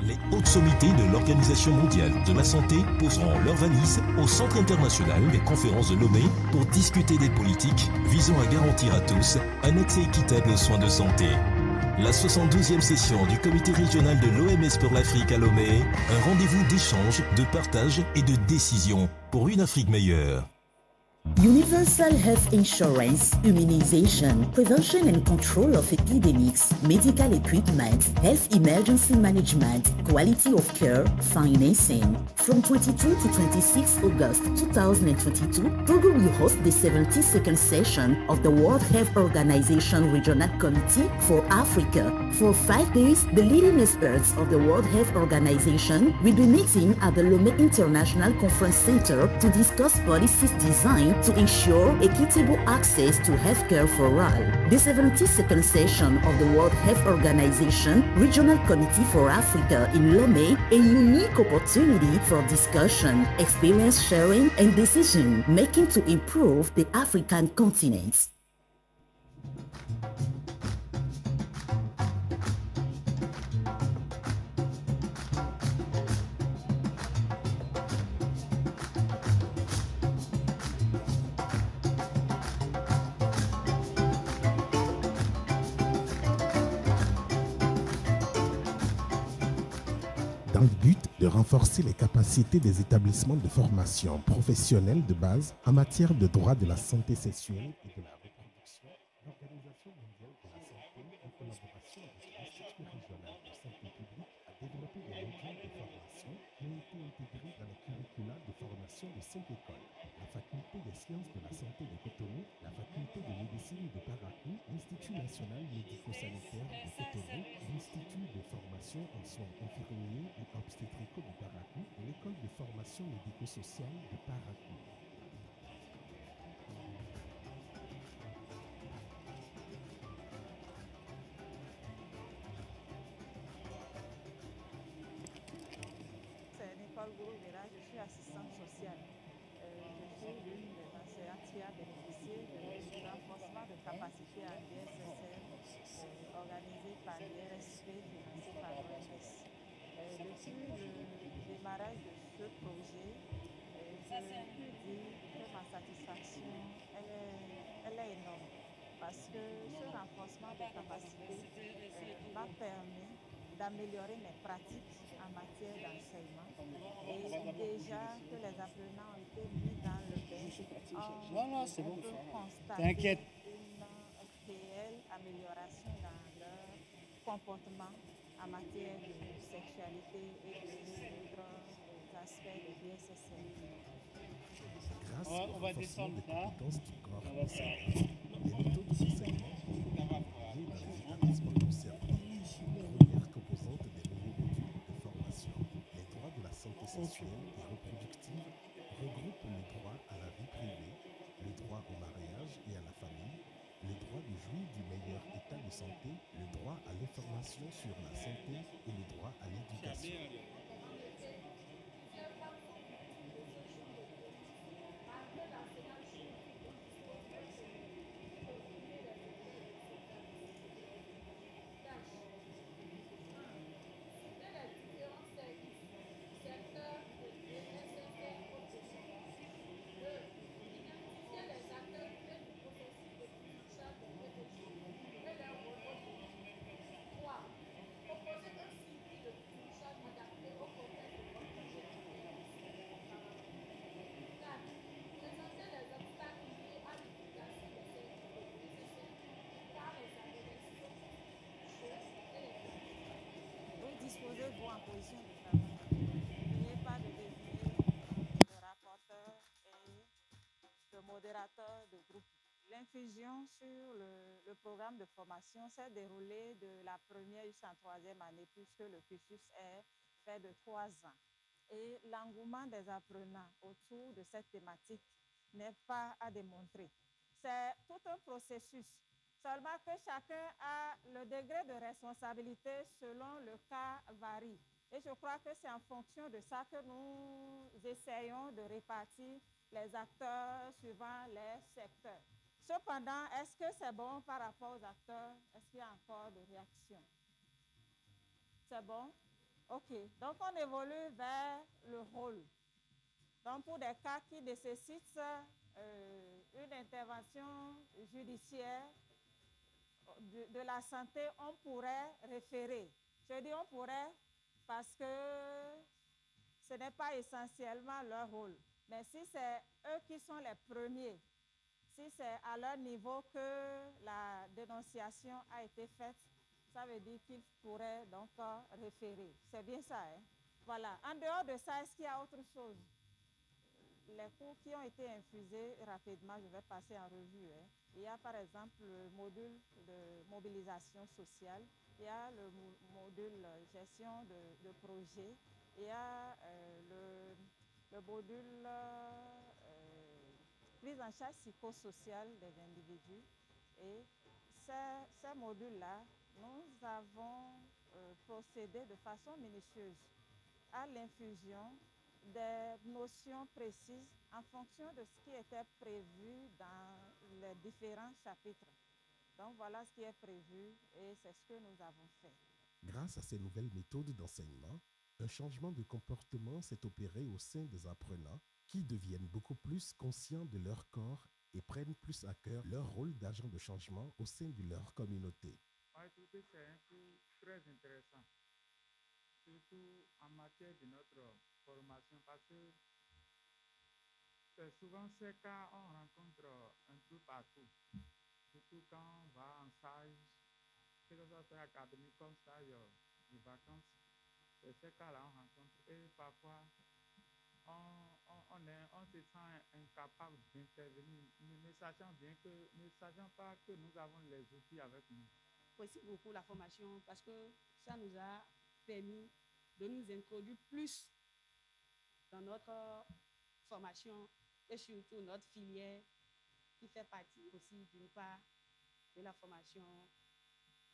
Les hautes sommités de l'Organisation mondiale de la santé poseront leurs valises au Centre international des conférences de Lomé pour discuter des politiques visant à garantir à tous un accès équitable aux soins de santé. La 72e session du comité régional de l'OMS pour l'Afrique à Lomé, un rendez-vous d'échange, de partage et de décision pour une Afrique meilleure. Universal Health Insurance, immunization, prevention and control of epidemics, medical equipment, health emergency management, quality of care, financing. From 22 to 26 August 2022, Togo will host the 72nd session of the World Health Organization Regional Committee for Africa. For 5 days, the leading experts of the World Health Organization will be meeting at the Lomé International Conference Center to discuss policies designed to ensure equitable access to healthcare for all. The 72nd session of the World Health Organization Regional Committee for Africa in Lomé, a unique opportunity for discussion, experience sharing, and decision making to improve the African continent. Dans le but de renforcer les capacités des établissements de formation professionnelle de base en matière de droit de la santé sexuelle et de la reproduction, l'Organisation mondiale de la santé, en collaboration avec l'Institut régional de santé publique, a développé des modules de formation qui ont été intégrés dans les curricula de formation de 5 écoles: la faculté des sciences de la santé de Cotonou, la faculté de médecine de Parakou, l'Institut national médico-sanitaire de Cotonou, l'Institut de formation en soins infirmiers et obstétricaux de Parakou et l'école de formation médico-sociale de Parakou. C'est Nicole Gourouvera, je suis assistante sociale. Je suis l'une des enseignantes qui a bénéficié du renforcement de capacité en DSSL organisé par l'IRSP financé par l'OMS. Depuis le démarrage de ce projet, je peux dire que ma satisfaction elle est énorme parce que ce renforcement de capacité m'a permis d'améliorer mes pratiques en matière d'enseignement et déjà que les apprenants ont été mis dans le bain, on peut constater une réelle amélioration dans leur comportement en matière de sexualité et d'autres aspects de DSSL. Grâce au renforcement des compétences du corps enseignant, les méthodes d'enseignement ont évolué dans les établissements concernés. Première composante des nouveaux modules de formation, les droits de la santé sexuelle et reproductive regroupent le droit à la vie privée, le droit au mariage et à la famille, le droit de jouir du meilleur état de santé, le droit à l'information sur la santé et le droit à l'éducation. Disposez-vous en position de travail. N'oubliez pas de désigner le rapporteur et le modérateur de groupe. L'infusion sur le programme de formation s'est déroulée de la première jusqu'en troisième année puisque le cursus est fait de 3 ans. Et l'engouement des apprenants autour de cette thématique n'est pas à démontrer. C'est tout un processus. Seulement que chacun a le degré de responsabilité selon le cas varie. Et je crois que c'est en fonction de ça que nous essayons de répartir les acteurs suivant les secteurs. Cependant, est-ce que c'est bon par rapport aux acteurs? Est-ce qu'il y a encore de réactions? C'est bon? OK. Donc, on évolue vers le rôle. Donc, pour des cas qui nécessitent une intervention judiciaire de la santé, on pourrait référer. Je dis on pourrait parce que ce n'est pas essentiellement leur rôle. Mais si c'est eux qui sont les premiers, si c'est à leur niveau que la dénonciation a été faite, ça veut dire qu'ils pourraient donc référer. C'est bien ça, hein? Voilà. En dehors de ça, est-ce qu'il y a autre chose? Les cours qui ont été infusés rapidement, je vais passer en revue, hein. Il y a par exemple le module de mobilisation sociale, il y a le module gestion de projet, il y a le module prise en charge psychosociale des individus. Et ces modules-là, nous avons procédé de façon minutieuse à l'infusion des notions précises en fonction de ce qui était prévu dans les différents chapitres. Donc voilà ce qui est prévu et c'est ce que nous avons fait. Grâce à ces nouvelles méthodes d'enseignement, un changement de comportement s'est opéré au sein des apprenants qui deviennent beaucoup plus conscients de leur corps et prennent plus à cœur leur rôle d'agent de changement au sein de leur communauté. Je trouve que c'est un cours très intéressant, surtout en matière de notre formation, parce que c'est souvent ce cas on rencontre un peu partout, surtout quand on va en stage, que ce soit académique comme stage de vacances, c'est ce cas-là on rencontre. Et parfois, on se sent incapable d'intervenir, ne sachant pas que nous avons les outils avec nous. J'apprécie beaucoup la formation parce que ça nous a permis de nous introduire plus dans notre formation et surtout notre filière qui fait partie aussi d'une part de la formation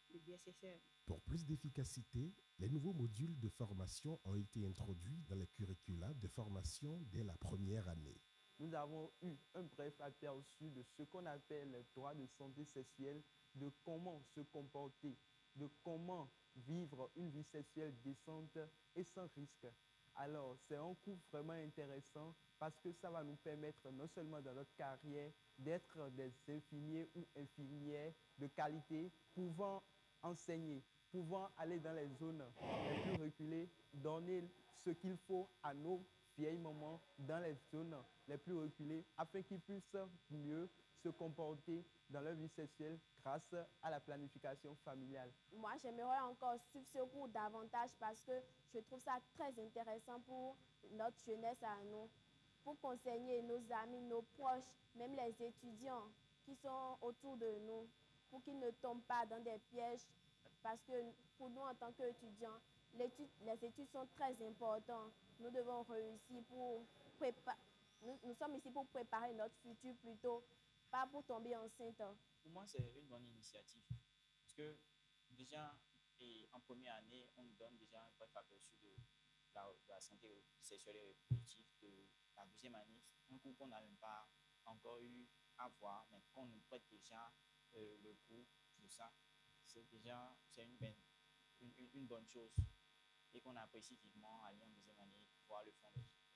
de DSSR. Pour plus d'efficacité, les nouveaux modules de formation ont été introduits dans les curricula de formation dès la première année. Nous avons eu un bref aperçu de ce qu'on appelle les droits de santé sexuelle, de comment se comporter, de comment vivre une vie sexuelle décente et sans risque. Alors, c'est un cours vraiment intéressant parce que ça va nous permettre non seulement dans notre carrière d'être des infirmiers ou infirmières de qualité, pouvant enseigner, pouvant aller dans les zones les plus reculées, donner ce qu'il faut à nos vieilles mamans dans les zones les plus reculées afin qu'ils puissent mieux se comporter dans leur vie sexuelle grâce à la planification familiale. Moi, j'aimerais encore suivre ce cours davantage parce que je trouve ça très intéressant pour notre jeunesse à nous, pour conseiller nos amis, nos proches, même les étudiants qui sont autour de nous, pour qu'ils ne tombent pas dans des pièges. Parce que pour nous, en tant qu'étudiants, les études sont très importantes. Nous devons réussir pour préparer. Nous sommes ici pour préparer notre futur plutôt, pas pour tomber enceinte. Pour moi, c'est une bonne initiative. Parce que déjà, en première année, on nous donne déjà un bref aperçu de la santé sexuelle et reproductive. De la deuxième année, un cours qu'on n'a même pas encore eu à voir, mais qu'on nous prête déjà le cours de ça. C'est une bonne chose et qu'on apprécie vivement aller en deuxième année, voir le fond des choses.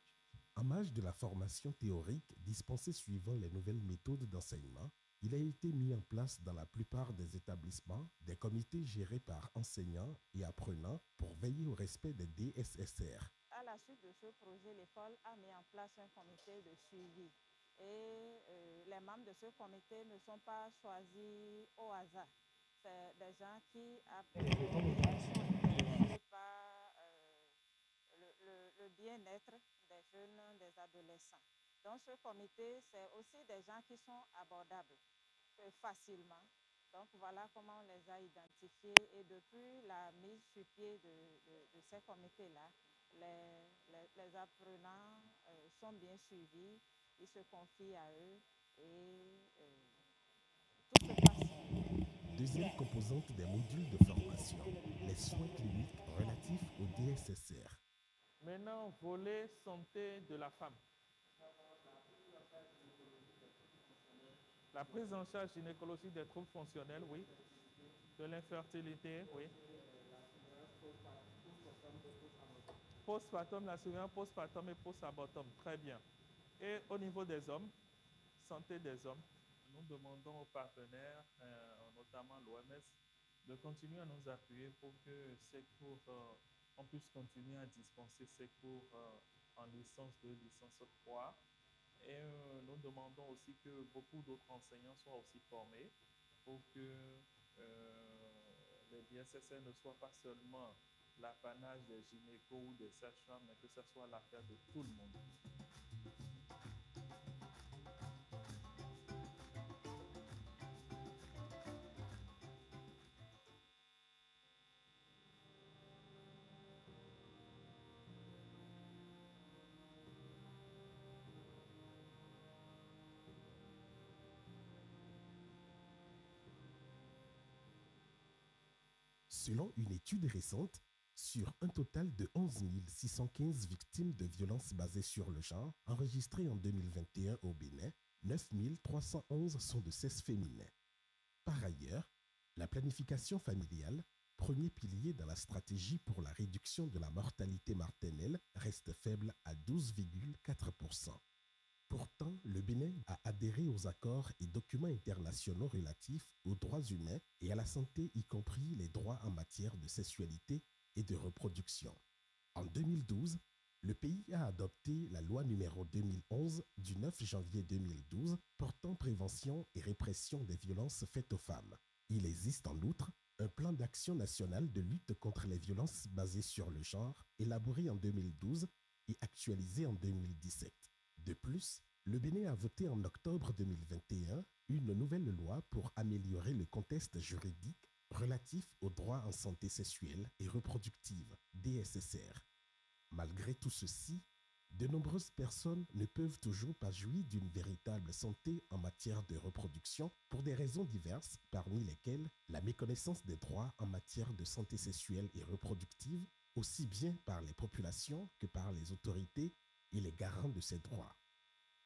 En marge de la formation théorique dispensée suivant les nouvelles méthodes d'enseignement, il a été mis en place dans la plupart des établissements des comités gérés par enseignants et apprenants pour veiller au respect des DSSR. À la suite de ce projet, l'école a mis en place un comité de suivi. Et les membres de ce comité ne sont pas choisis au hasard. C'est des gens qui appuient par le bien-être des jeunes, des adolescents. Donc ce comité, c'est aussi des gens qui sont abordables facilement. Donc voilà comment on les a identifiés. Et depuis la mise sur pied de ces comités-là, les apprenants sont bien suivis, ils se confient à eux et tout se passe. Deuxième composante des modules de formation, les soins cliniques relatifs au DSSR. Maintenant, volet santé de la femme. La prise en charge gynécologique des troubles fonctionnels, oui. De l'infertilité, oui. Postpartum, la surveillance postpartum et post-abortum, très bien. Et au niveau des hommes, santé des hommes, nous demandons aux partenaires, notamment l'OMS, de continuer à nous appuyer pour que ces cours, on puisse continuer à dispenser ces cours en licence 2, licence 3. Et nous demandons aussi que beaucoup d'autres enseignants soient aussi formés pour que les DSSR ne soient pas seulement l'apanage des gynécos ou des sages-femmes, mais que ce soit l'affaire de tout le monde. Selon une étude récente, sur un total de 11 615 victimes de violences basées sur le genre enregistrées en 2021 au Bénin, 9 311 sont de sexe féminin. Par ailleurs, la planification familiale, premier pilier dans la stratégie pour la réduction de la mortalité maternelle, reste faible à 12,4%. Pourtant, le Bénin a adhéré aux accords et documents internationaux relatifs aux droits humains et à la santé, y compris les droits en matière de sexualité et de reproduction. En 2012, le pays a adopté la loi numéro 2011 du 9 janvier 2012 portant prévention et répression des violences faites aux femmes. Il existe en outre un plan d'action national de lutte contre les violences basées sur le genre, élaboré en 2012 et actualisé en 2017. De plus, le Bénin a voté en octobre 2021 une nouvelle loi pour améliorer le contexte juridique relatif aux droits en santé sexuelle et reproductive, DSSR. Malgré tout ceci, de nombreuses personnes ne peuvent toujours pas jouir d'une véritable santé en matière de reproduction pour des raisons diverses, parmi lesquelles la méconnaissance des droits en matière de santé sexuelle et reproductive, aussi bien par les populations que par les autorités et les garants de ces droits.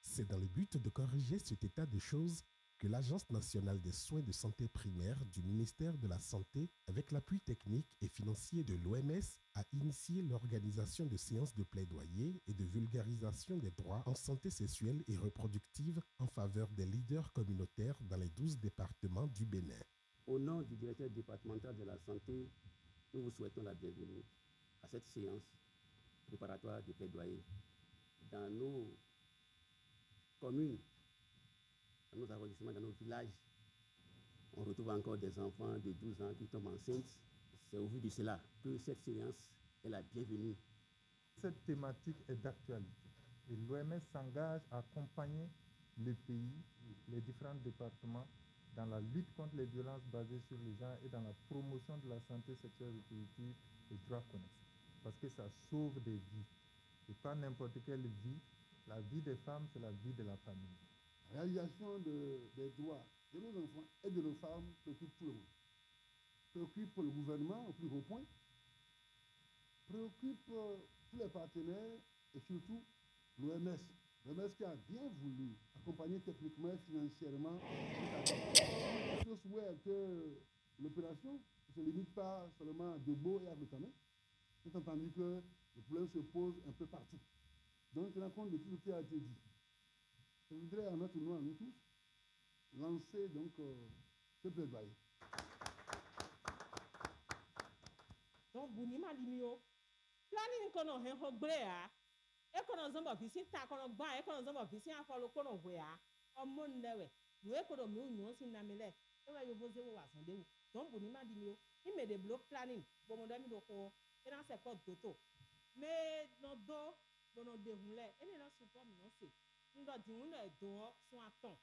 C'est dans le but de corriger cet état de choses que l'Agence nationale des soins de santé primaire du ministère de la Santé, avec l'appui technique et financier de l'OMS, a initié l'organisation de séances de plaidoyer et de vulgarisation des droits en santé sexuelle et reproductive en faveur des leaders communautaires dans les 12 départements du Bénin. Au nom du directeur départemental de la santé, nous vous souhaitons la bienvenue à cette séance préparatoire de plaidoyer. Dans nos communes, dans nos arrondissements, dans nos villages, on retrouve encore des enfants de 12 ans qui tombent enceintes. C'est au vu de cela que cette séance est la bienvenue. Cette thématique est d'actualité et l'OMS s'engage à accompagner le pays, les différents départements, dans la lutte contre les violences basées sur le genre et dans la promotion de la santé sexuelle et reproductive et des droits connexes. Parce que ça sauve des vies. Et pas n'importe quelle vie. La vie des femmes, c'est la vie de la famille. La réalisation des droits de nos enfants et de nos femmes préoccupe tout le monde. Préoccupe le gouvernement au plus haut point, préoccupe tous les partenaires et surtout l'OMS. L'OMS qui a bien voulu accompagner techniquement et financièrement cette je souhaite que l'opération ne se limite pas seulement à Debo et à Blotame, étant entendu que le problème se pose un peu partout. Donc, tenant compte de tout ce qui a été dit, je voudrais, à notre nom, à nous tous, lancer donc ce plaidoyer. Donc, Bounima Limio, planning kono hen hogbrea, e kono zomba visi ta kono gba, e kono zomba visi afalo kono wea, o mon lewe, nous e kono mi union sin namele, e wa yo boze wo wasande wo. Donc, Bounima Limio, il me de bloc planning, bon mon ami doko, et dans ses codes d'auto. Mais dans do bono déroulé et non support non c'est nous doit dire on est dehors son attend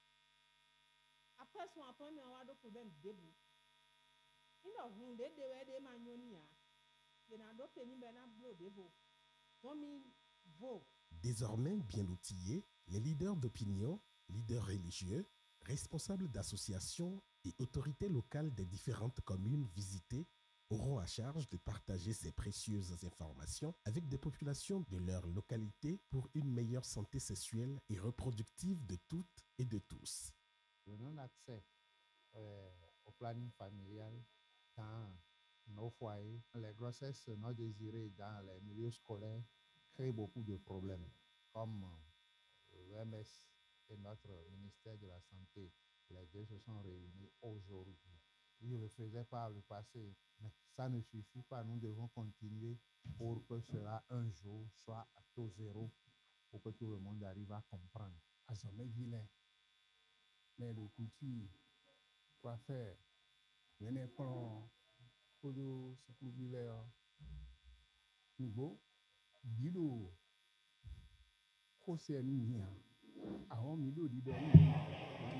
après son attend mais on a d'autres problèmes debout il a hunde de manionia il a d'autres ni ben a blo debo donc vaut. Désormais bien outillés, les leaders d'opinion, leaders religieux, responsables d'associations et autorités locales des différentes communes visitées auront à charge de partager ces précieuses informations avec des populations de leur localité pour une meilleure santé sexuelle et reproductive de toutes et de tous. Le non-accès au planning familial dans nos foyers, les grossesses non désirées dans les milieux scolaires créent beaucoup de problèmes, comme l'OMS et notre ministère de la Santé. Les deux se sont réunis aujourd'hui. Ils le faisaient par le passé, mais ça ne suffit pas. Nous devons continuer pour que cela un jour soit à taux zéro, pour que tout le monde arrive à comprendre. À sommet vilain, mais le couture, quoi faire? Venez prendre pour le secours Nouveau, Dido, Kosemia, avant Mido Dido,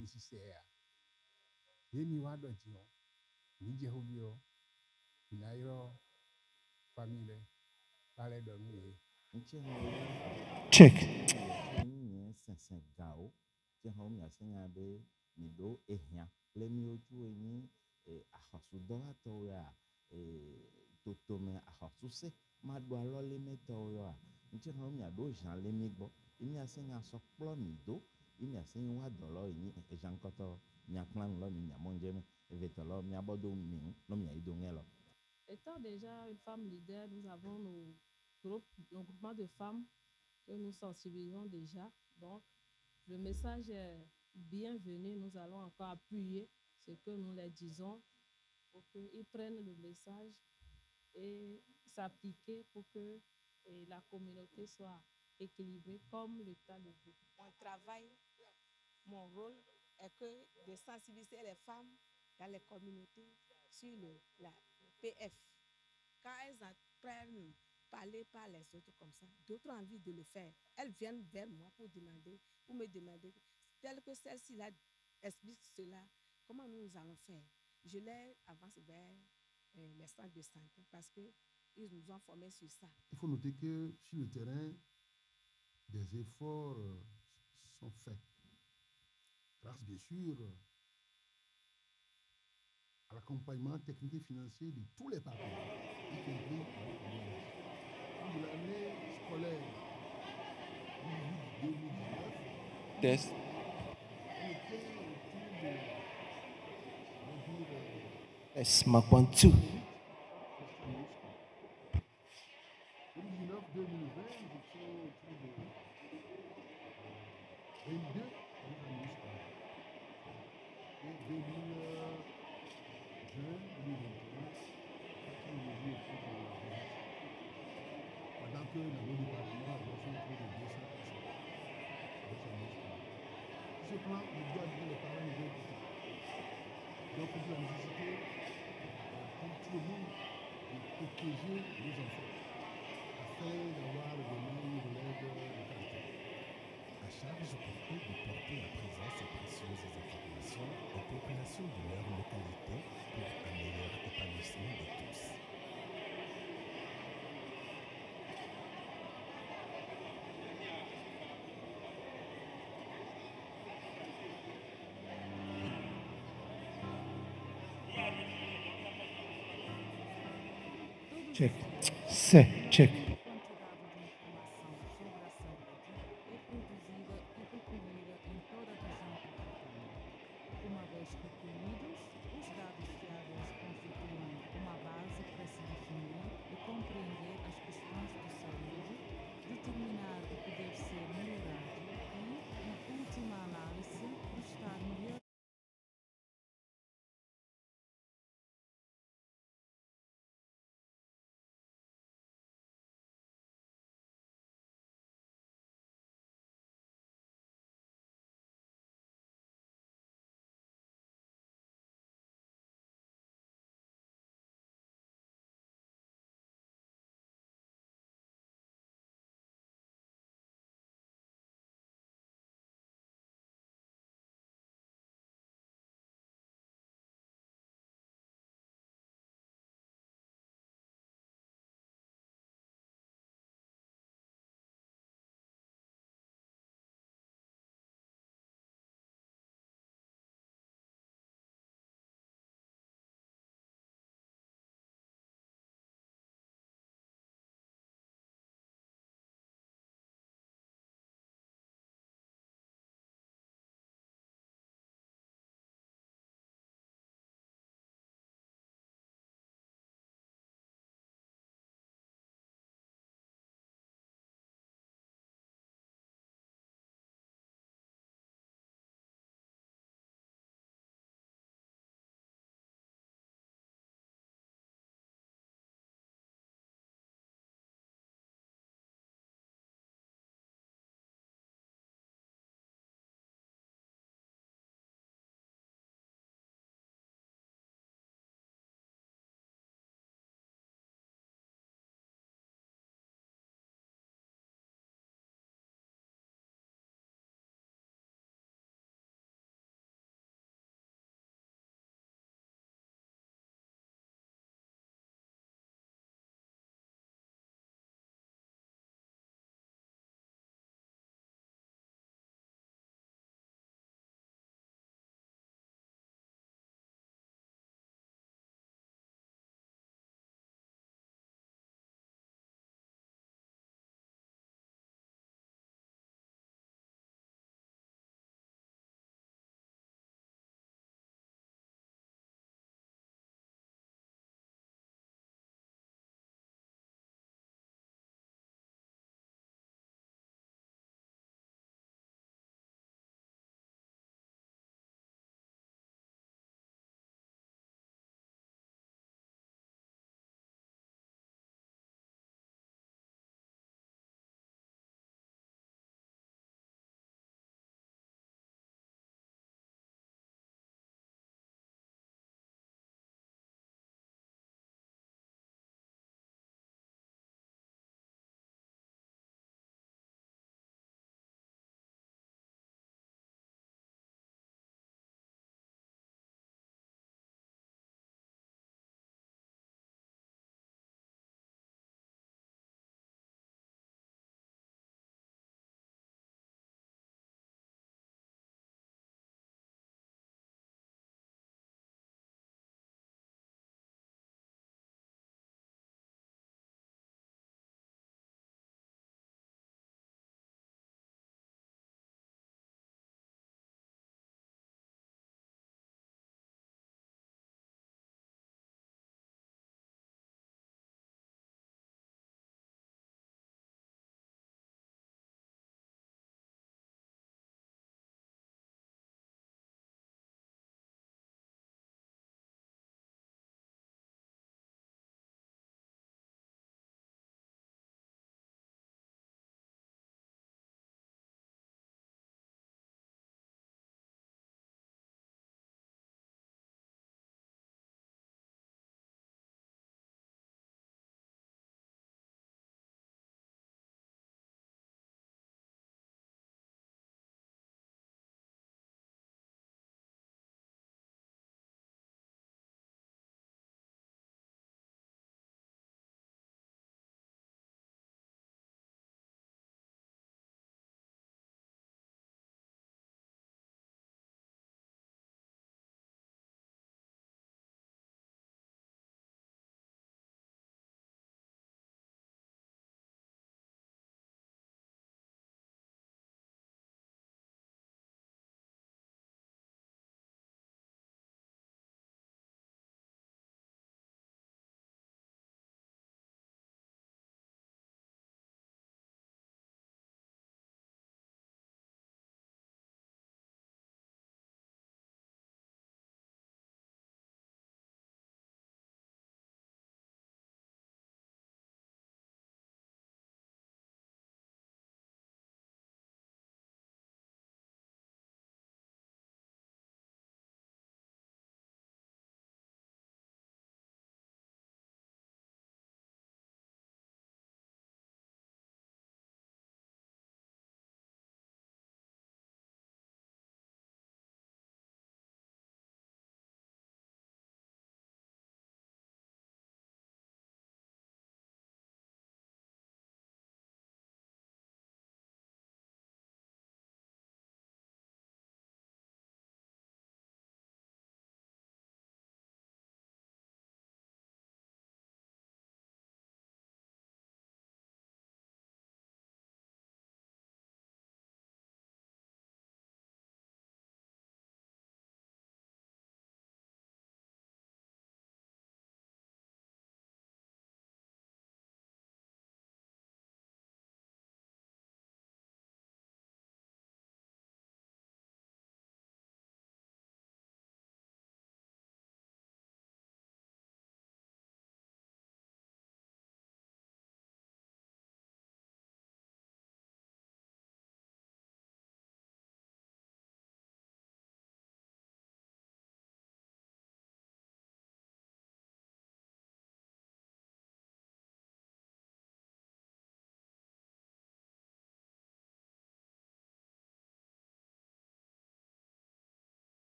nécessaire. Et ni wa dojion, ni Jehobio, Nairo, famille, parler de nous. Check. Étant déjà une femme leader, nous avons nos groupements de femmes que nous sensibilisons déjà. Donc, le message est bienvenu. Nous allons encore appuyer ce que nous leur disons pour qu'ils prennent le message et s'appliquer pour que la communauté soit équilibrée comme le cas le veut. Mon travail, mon rôle est que de sensibiliser les femmes dans les communautés sur le PF. Quand elles apprennent parler par les autres comme ça, d'autres ont envie de le faire. Elles viennent vers moi pour me demander, tel que celle-ci-là explique cela, comment nous allons faire. Je les avance vers les centres de santé parce qu'ils nous ont formés sur ça. Il faut noter que sur le terrain, des efforts sont faits. Grâce bien sûr à l'accompagnement technique et financier de tous les partenaires, y compris pour l'année scolaire 2019. Test. Yes, Mark 1, 2. 2019-2020, nous étions autour de 22 années scolaires. Et 2020, 2021, pendant que dans nos départements, nous sommes autour de 200 personnes. Ce plan, nous doit dire les parents nous doivent. Donc, il y a la nécessité pour tout le monde de protéger nos enfants afin d'avoir demain une relève de qualité. À charge pour eux de porter à présent ces précieuses informations aux populations de leur localité pour un meilleur épanouissement de tous. Check. C'est check.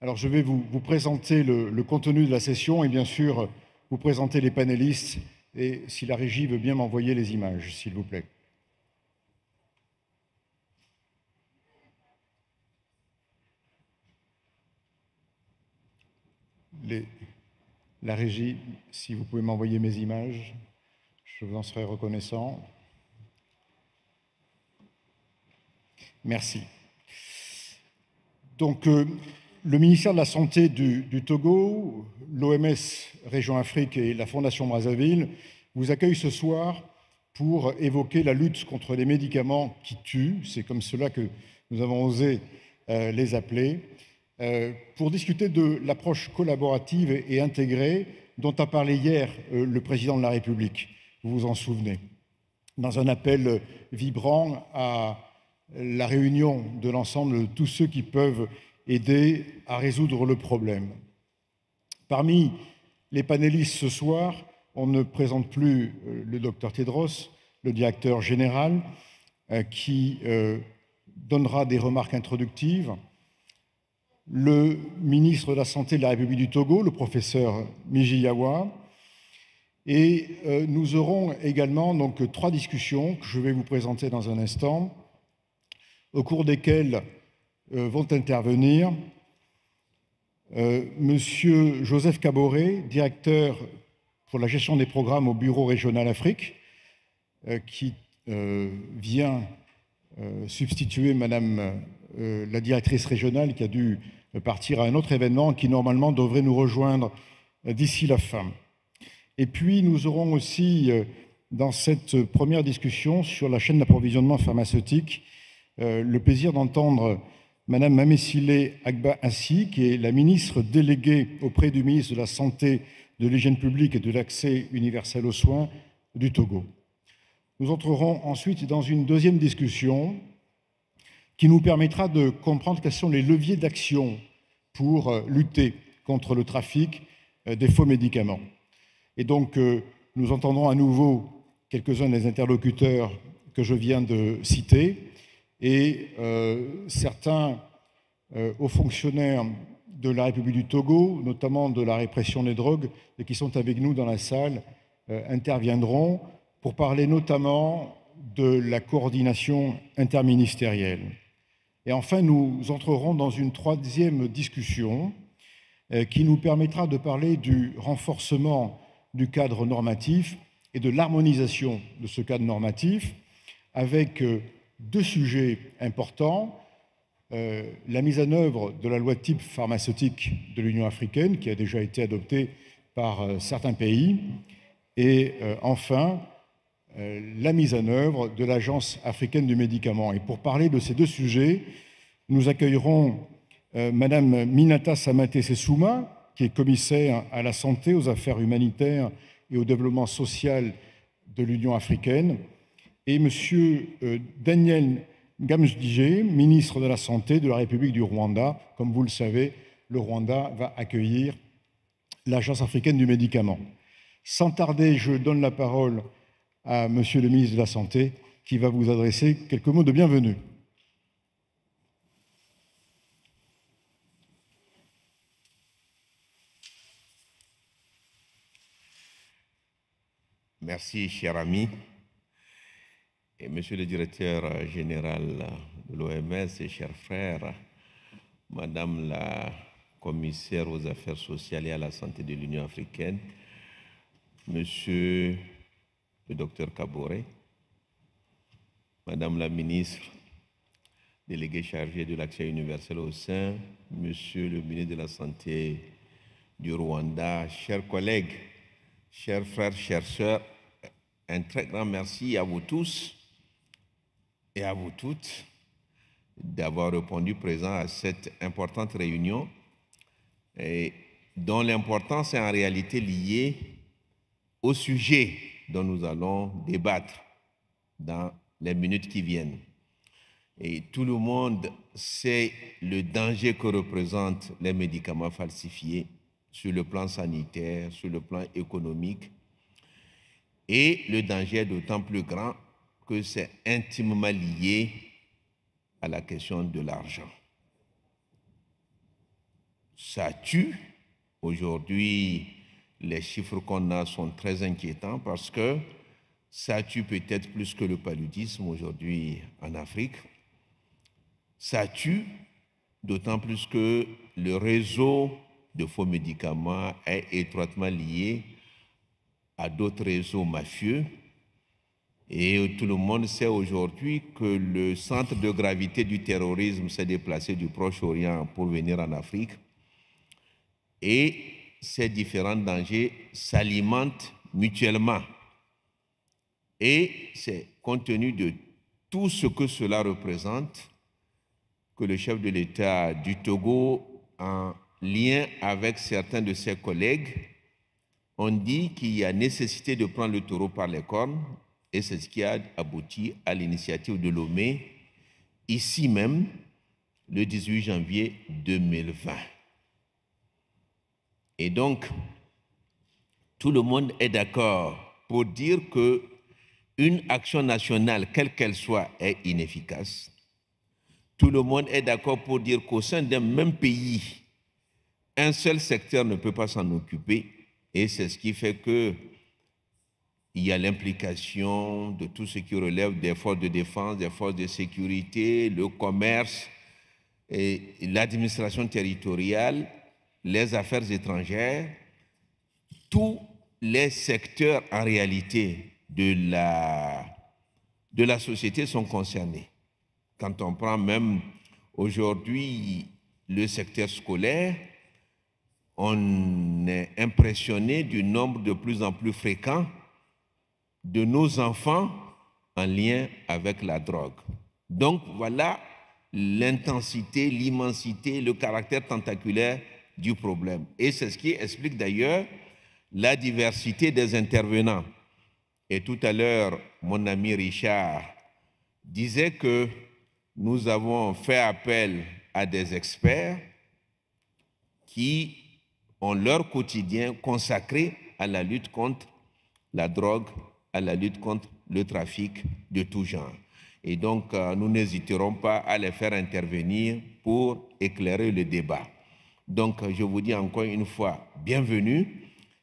Alors je vais vous présenter le contenu de la session et bien sûr vous présenter les panélistes et si la régie veut bien m'envoyer les images, s'il vous plaît. La régie, si vous pouvez m'envoyer mes images, je vous en serai reconnaissant. Merci. Donc, le ministère de la Santé du Togo, l'OMS Région Afrique et la Fondation Brazzaville vous accueillent ce soir pour évoquer la lutte contre les médicaments qui tuent. C'est comme cela que nous avons osé les appeler. Pour discuter de l'approche collaborative et intégrée dont a parlé hier le président de la République, vous vous en souvenez, dans un appel vibrant à la réunion de l'ensemble de tous ceux qui peuvent aider à résoudre le problème. Parmi les panélistes ce soir, on ne présente plus le docteur Tedros, le directeur général, qui donnera des remarques introductives, le ministre de la Santé de la République du Togo, le professeur Mijiyawa, et nous aurons également donc 3 discussions que je vais vous présenter dans un instant, au cours desquelles vont intervenir Monsieur Joseph Kaboré, directeur pour la gestion des programmes au Bureau régional Afrique, qui vient substituer Madame la directrice régionale qui a dû partir à un autre événement qui normalement devrait nous rejoindre d'ici la fin. Et puis nous aurons aussi dans cette première discussion sur la chaîne d'approvisionnement pharmaceutique le plaisir d'entendre Madame Mamesile Agba Assi, qui est la ministre déléguée auprès du ministre de la Santé, de l'Hygiène publique et de l'accès universel aux soins du Togo. Nous entrerons ensuite dans une deuxième discussion qui nous permettra de comprendre quels sont les leviers d'action pour lutter contre le trafic des faux médicaments. Et donc, nous entendrons à nouveau quelques-uns des interlocuteurs que je viens de citer et certains hauts fonctionnaires de la République du Togo, notamment de la répression des drogues, et qui sont avec nous dans la salle, interviendront pour parler notamment de la coordination interministérielle. Et enfin, nous entrerons dans une troisième discussion qui nous permettra de parler du renforcement du cadre normatif et de l'harmonisation de ce cadre normatif avec 2 sujets importants. La mise en œuvre de la loi type pharmaceutique de l'Union africaine qui a déjà été adoptée par certains pays et enfin la mise en œuvre de l'Agence africaine du médicament. Et pour parler de ces 2 sujets, nous accueillerons Madame Minata Samate Sessouma, qui est commissaire à la santé, aux affaires humanitaires et au développement social de l'Union africaine, et Monsieur Daniel Ngamjije, ministre de la Santé de la République du Rwanda. Comme vous le savez, le Rwanda va accueillir l'Agence africaine du médicament. Sans tarder, je donne la parole à Monsieur le ministre de la Santé, qui va vous adresser quelques mots de bienvenue. Merci, cher ami. Et Monsieur le directeur général de l'OMS et chers frères, Madame la commissaire aux affaires sociales et à la santé de l'Union africaine, Monsieur le docteur Kaboré, Madame la ministre déléguée chargée de l'accès universel au sein, Monsieur le ministre de la Santé du Rwanda, chers collègues, chers frères, chères sœurs, un très grand merci à vous tous et à vous toutes d'avoir répondu présent à cette importante réunion et dont l'importance est en réalité liée au sujet dont nous allons débattre dans les minutes qui viennent. Et tout le monde sait le danger que représentent les médicaments falsifiés sur le plan sanitaire, sur le plan économique. Et le danger est d'autant plus grand que c'est intimement lié à la question de l'argent. ça tue. Aujourd'hui, les chiffres qu'on a sont très inquiétants parce que ça tue peut-être plus que le paludisme aujourd'hui en Afrique. Ça tue d'autant plus que le réseau de faux médicaments est étroitement lié à d'autres réseaux mafieux. Et tout le monde sait aujourd'hui que le centre de gravité du terrorisme s'est déplacé du Proche-Orient pour venir en Afrique. Et ces différents dangers s'alimentent mutuellement. Et c'est compte tenu de tout ce que cela représente que le chef de l'État du Togo, en lien avec certains de ses collègues, ont dit qu'il y a nécessité de prendre le taureau par les cornes, et c'est ce qui a abouti à l'initiative de Lomé, ici même, le 18 janvier 2020. Et donc, tout le monde est d'accord pour dire qu'une action nationale, quelle qu'elle soit, est inefficace. Tout le monde est d'accord pour dire qu'au sein d'un même pays, un seul secteur ne peut pas s'en occuper, et c'est ce qui fait qu'il y a l'implication de tout ce qui relève des forces de défense, des forces de sécurité, le commerce, et l'administration territoriale, les affaires étrangères, tous les secteurs en réalité de la société sont concernés. Quand on prend même aujourd'hui le secteur scolaire, on est impressionné du nombre de plus en plus fréquent de nos enfants en lien avec la drogue. Donc voilà l'intensité, l'immensité, le caractère tentaculaire du problème. Et c'est ce qui explique d'ailleurs la diversité des intervenants. Et tout à l'heure, mon ami Richard disait que nous avons fait appel à des experts qui ont leur quotidien consacré à la lutte contre la drogue, à la lutte contre le trafic de tout genre. Et donc, nous n'hésiterons pas à les faire intervenir pour éclairer le débat. Donc, je vous dis encore une fois, bienvenue.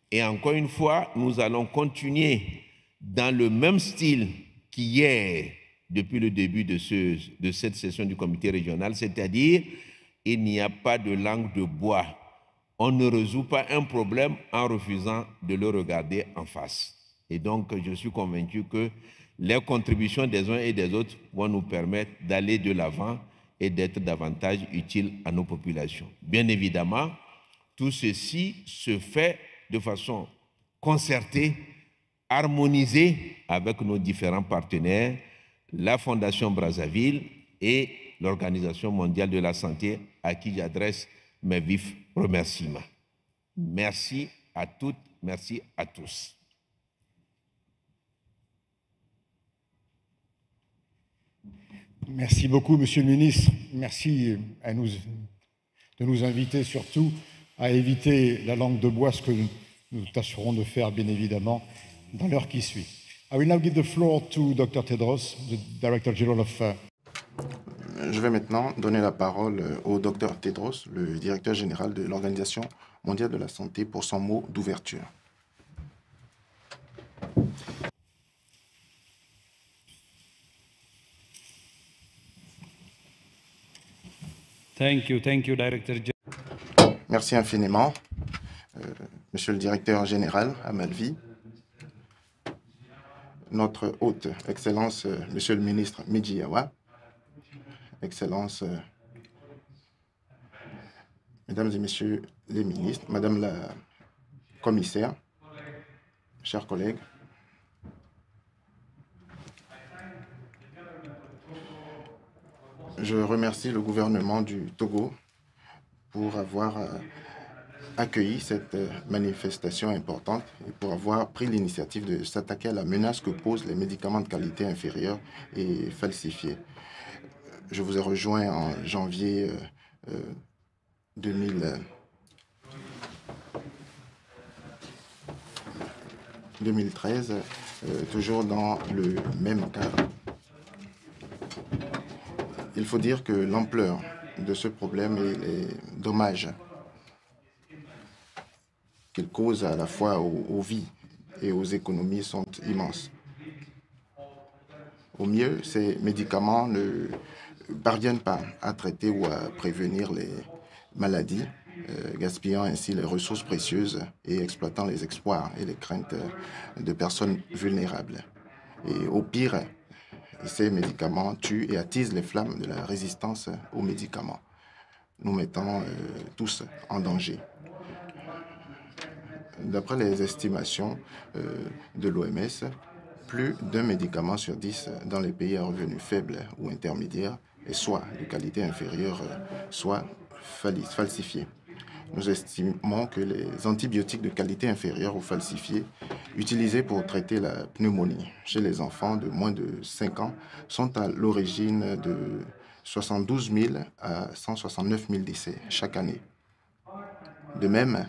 Et encore une fois, nous allons continuer dans le même style qu'hier, depuis le début de cette session du comité régional, c'est-à-dire, il n'y a pas de langue de bois. On ne résout pas un problème en refusant de le regarder en face. Et donc, je suis convaincu que les contributions des uns et des autres vont nous permettre d'aller de l'avant et d'être davantage utiles à nos populations. Bien évidemment, tout ceci se fait de façon concertée, harmonisée avec nos différents partenaires, la Fondation Brazzaville et l'Organisation mondiale de la santé, à qui j'adresse mes vifs remerciements. Merci à toutes, merci à tous. Merci beaucoup, Monsieur le ministre. Merci de nous inviter surtout à éviter la langue de bois, ce que nous tâcherons de faire, bien évidemment, dans l'heure qui suit. I will now give the floor to Dr. Tedros, the Director General of... Je vais maintenant donner la parole au Dr. Tedros, le directeur général de l'Organisation mondiale de la santé, pour son mot d'ouverture. Thank you, Director. Merci infiniment, Monsieur le directeur général Amalvi, notre hôte, Excellence, Monsieur le ministre Midjiyawa, Excellence, Mesdames et Messieurs les ministres, Madame la commissaire, chers collègues, je remercie le gouvernement du Togo pour avoir accueilli cette manifestation importante et pour avoir pris l'initiative de s'attaquer à la menace que posent les médicaments de qualité inférieure et falsifiés. Je vous ai rejoint en janvier 2013, toujours dans le même cadre. Il faut dire que l'ampleur de ce problème et les dommages qu'ils causent à la fois aux vies et aux économies sont immenses. Au mieux, ces médicaments ne parviennent pas à traiter ou à prévenir les maladies, gaspillant ainsi les ressources précieuses et exploitant les espoirs et les craintes de personnes vulnérables. Et au pire, ces médicaments tuent et attisent les flammes de la résistance aux médicaments, nous mettant tous en danger. D'après les estimations de l'OMS, plus d'un médicament sur 10 dans les pays à revenus faibles ou intermédiaires est soit de qualité inférieure, soit falsifié. Nous estimons que les antibiotiques de qualité inférieure ou falsifiés utilisés pour traiter la pneumonie chez les enfants de moins de 5 ans sont à l'origine de 72 000 à 169 000 décès chaque année. De même,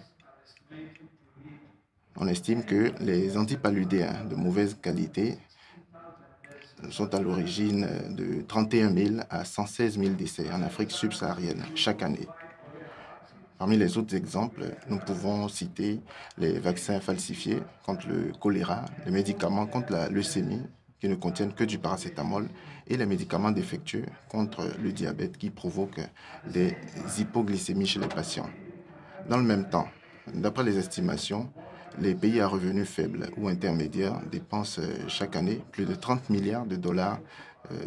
on estime que les antipaludéens de mauvaise qualité sont à l'origine de 31 000 à 116 000 décès en Afrique subsaharienne chaque année. Parmi les autres exemples, nous pouvons citer les vaccins falsifiés contre le choléra, les médicaments contre la leucémie qui ne contiennent que du paracétamol et les médicaments défectueux contre le diabète qui provoquent des hypoglycémies chez les patients. Dans le même temps, d'après les estimations, les pays à revenus faibles ou intermédiaires dépensent chaque année plus de 30 milliards de dollars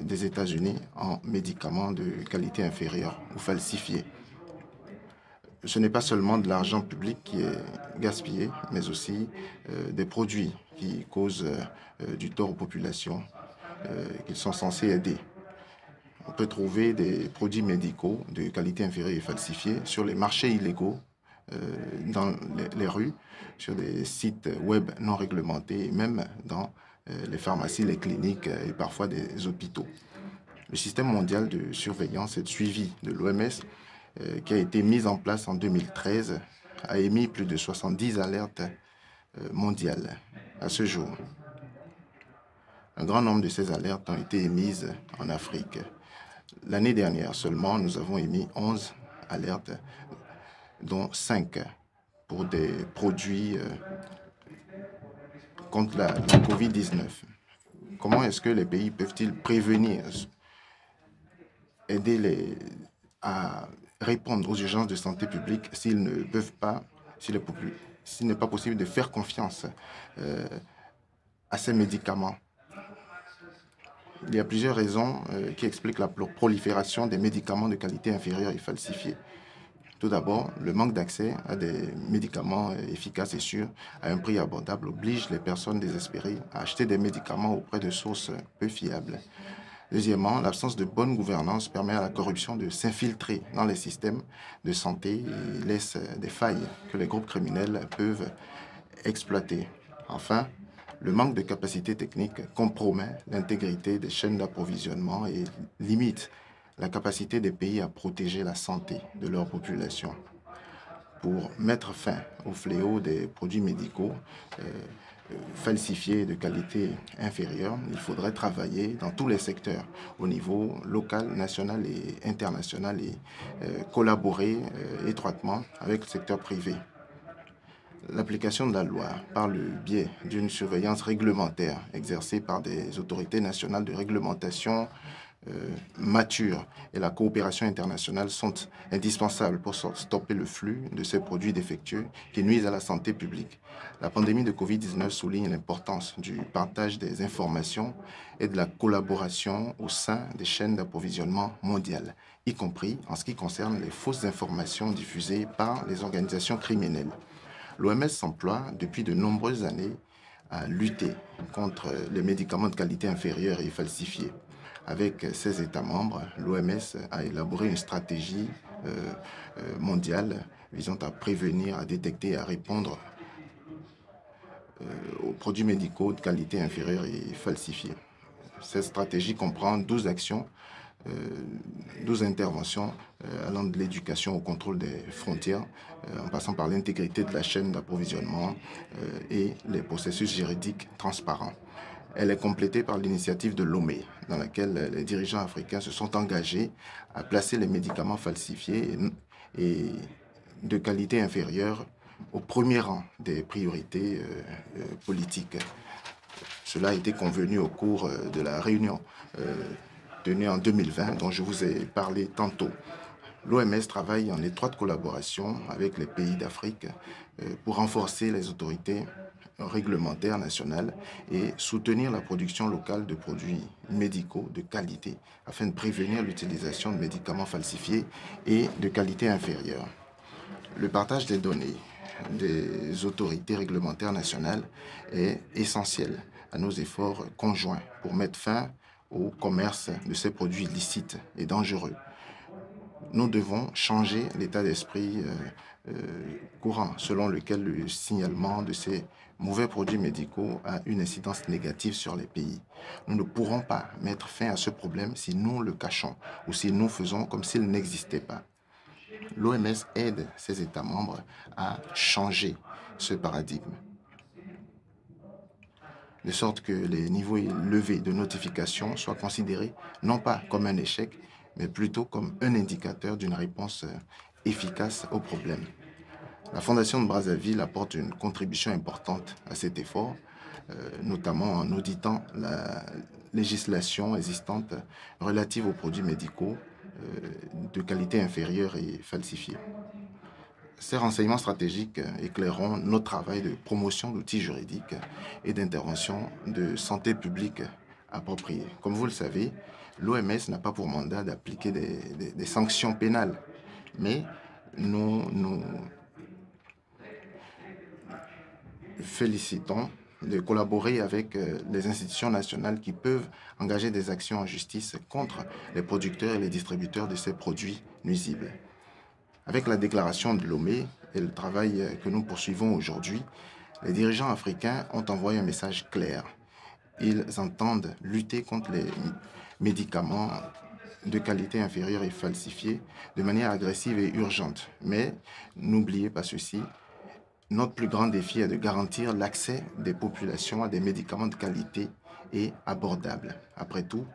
des États-Unis en médicaments de qualité inférieure ou falsifiés. Ce n'est pas seulement de l'argent public qui est gaspillé, mais aussi des produits qui causent du tort aux populations, qu'ils sont censés aider. On peut trouver des produits médicaux de qualité inférieure et falsifiés sur les marchés illégaux, dans les rues, sur des sites web non réglementés, et même dans les pharmacies, les cliniques et parfois des hôpitaux. Le système mondial de surveillance et de suivi de l'OMS, qui a été mis en place en 2013, a émis plus de 70 alertes mondiales à ce jour. Un grand nombre de ces alertes ont été émises en Afrique. L'année dernière seulement, nous avons émis 11 alertes, dont 5 pour des produits contre la COVID-19. Comment est-ce que les pays peuvent-ils prévenir, aider à répondre aux urgences de santé publique s'ils ne peuvent pas, s'il n'est pas possible de faire confiance à ces médicaments? Il y a plusieurs raisons qui expliquent la prolifération des médicaments de qualité inférieure et falsifiés. Tout d'abord, le manque d'accès à des médicaments efficaces et sûrs à un prix abordable oblige les personnes désespérées à acheter des médicaments auprès de sources peu fiables. Deuxièmement, l'absence de bonne gouvernance permet à la corruption de s'infiltrer dans les systèmes de santé et laisse des failles que les groupes criminels peuvent exploiter. Enfin, le manque de capacité technique compromet l'intégrité des chaînes d'approvisionnement et limite la capacité des pays à protéger la santé de leur population. Pour mettre fin au fléau des produits médicaux falsifiés de qualité inférieure, il faudrait travailler dans tous les secteurs, au niveau local, national et international, et collaborer étroitement avec le secteur privé. L'application de la loi par le biais d'une surveillance réglementaire exercée par des autorités nationales de réglementation matures et la coopération internationale sont indispensables pour stopper le flux de ces produits défectueux qui nuisent à la santé publique. La pandémie de COVID-19 souligne l'importance du partage des informations et de la collaboration au sein des chaînes d'approvisionnement mondiales, y compris en ce qui concerne les fausses informations diffusées par les organisations criminelles. L'OMS s'emploie depuis de nombreuses années à lutter contre les médicaments de qualité inférieure et falsifiés. Avec ses États membres, l'OMS a élaboré une stratégie mondiale visant à prévenir, à détecter et à répondre aux produits médicaux de qualité inférieure et falsifiés. Cette stratégie comprend 12 actions, 12 interventions allant de l'éducation au contrôle des frontières, en passant par l'intégrité de la chaîne d'approvisionnement et les processus juridiques transparents. Elle est complétée par l'initiative de Lomé, dans laquelle les dirigeants africains se sont engagés à placer les médicaments falsifiés et de qualité inférieure au premier rang des priorités politiques. Cela a été convenu au cours de la réunion tenue en 2020 dont je vous ai parlé tantôt. L'OMS travaille en étroite collaboration avec les pays d'Afrique pour renforcer les autorités réglementaires nationales et soutenir la production locale de produits médicaux de qualité afin de prévenir l'utilisation de médicaments falsifiés et de qualité inférieure. Le partage des données des autorités réglementaires nationales est essentiel à nos efforts conjoints pour mettre fin au commerce de ces produits illicites et dangereux. Nous devons changer l'état d'esprit courant selon lequel le signalement de ces mauvais produits médicaux a une incidence négative sur les pays. Nous ne pourrons pas mettre fin à ce problème si nous le cachons ou si nous faisons comme s'il n'existait pas. L'OMS aide ses États membres à changer ce paradigme, de sorte que les niveaux élevés de notification soient considérés non pas comme un échec, mais plutôt comme un indicateur d'une réponse efficace au problème. La Fondation de Brazzaville apporte une contribution importante à cet effort, notamment en auditant la législation existante relative aux produits médicaux de qualité inférieure et falsifiés. Ces renseignements stratégiques éclaireront notre travail de promotion d'outils juridiques et d'intervention de santé publique appropriés. Comme vous le savez, l'OMS n'a pas pour mandat d'appliquer des sanctions pénales, mais nous félicitons de collaborer avec les institutions nationales qui peuvent engager des actions en justice contre les producteurs et les distributeurs de ces produits nuisibles. Avec la déclaration de Lomé et le travail que nous poursuivons aujourd'hui, les dirigeants africains ont envoyé un message clair. Ils entendent lutter contre les médicaments de qualité inférieure et falsifiés de manière agressive et urgente. Mais n'oubliez pas ceci, notre plus grand défi est de garantir l'accès des populations à des médicaments de qualité et abordables. Après tout,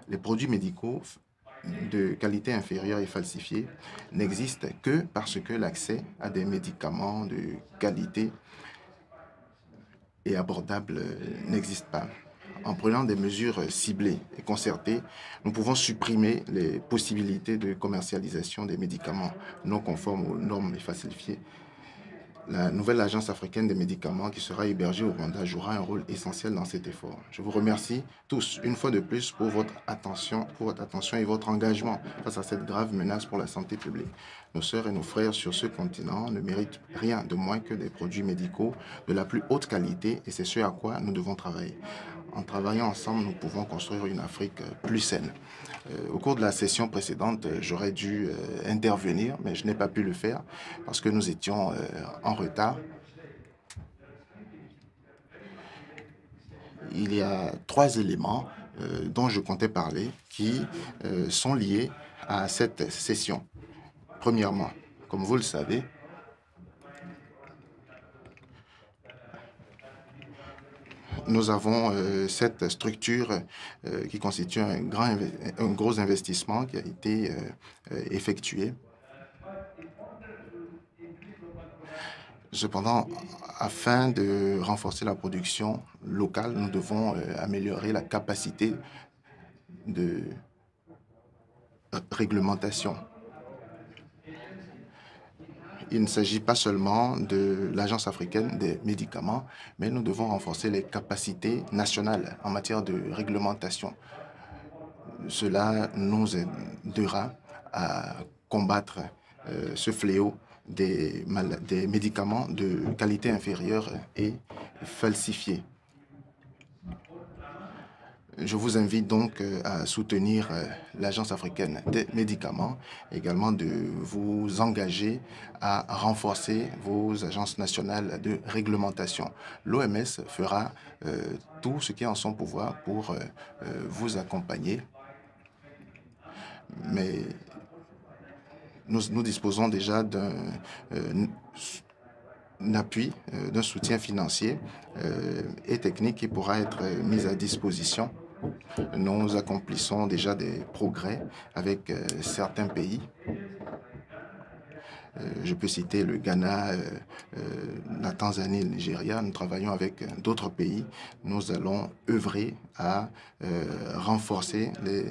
les produits médicaux de qualité inférieure et falsifiés n'existent que parce que l'accès à des médicaments de qualité et abordables n'existe pas. En prenant des mesures ciblées et concertées, nous pouvons supprimer les possibilités de commercialisation des médicaments non conformes aux normes et falsifiés. La nouvelle agence africaine des médicaments qui sera hébergée au Rwanda jouera un rôle essentiel dans cet effort. Je vous remercie tous une fois de plus pour votre attention et votre engagement face à cette grave menace pour la santé publique. Nos sœurs et nos frères sur ce continent ne méritent rien de moins que des produits médicaux de la plus haute qualité et c'est ce à quoi nous devons travailler. En travaillant ensemble, nous pouvons construire une Afrique plus saine. Au cours de la session précédente, j'aurais dû intervenir, mais je n'ai pas pu le faire parce que nous étions en retard. Il y a 3 éléments dont je comptais parler qui sont liés à cette session. Premièrement, comme vous le savez, nous avons cette structure qui constitue un gros investissement qui a été effectué. Cependant, afin de renforcer la production locale, nous devons améliorer la capacité de réglementation. Il ne s'agit pas seulement de l'Agence africaine des médicaments, mais nous devons renforcer les capacités nationales en matière de réglementation. Cela nous aidera à combattre ce fléau des médicaments de qualité inférieure et falsifiés. Je vous invite donc à soutenir l'Agence africaine des médicaments, également de vous engager à renforcer vos agences nationales de réglementation. L'OMS fera tout ce qui est en son pouvoir pour vous accompagner, mais nous disposons déjà d'un appui, d'un soutien financier et technique qui pourra être mis à disposition. Nous accomplissons déjà des progrès avec certains pays. Je peux citer le Ghana, la Tanzanie, le Nigeria. Nous travaillons avec d'autres pays. Nous allons œuvrer à renforcer les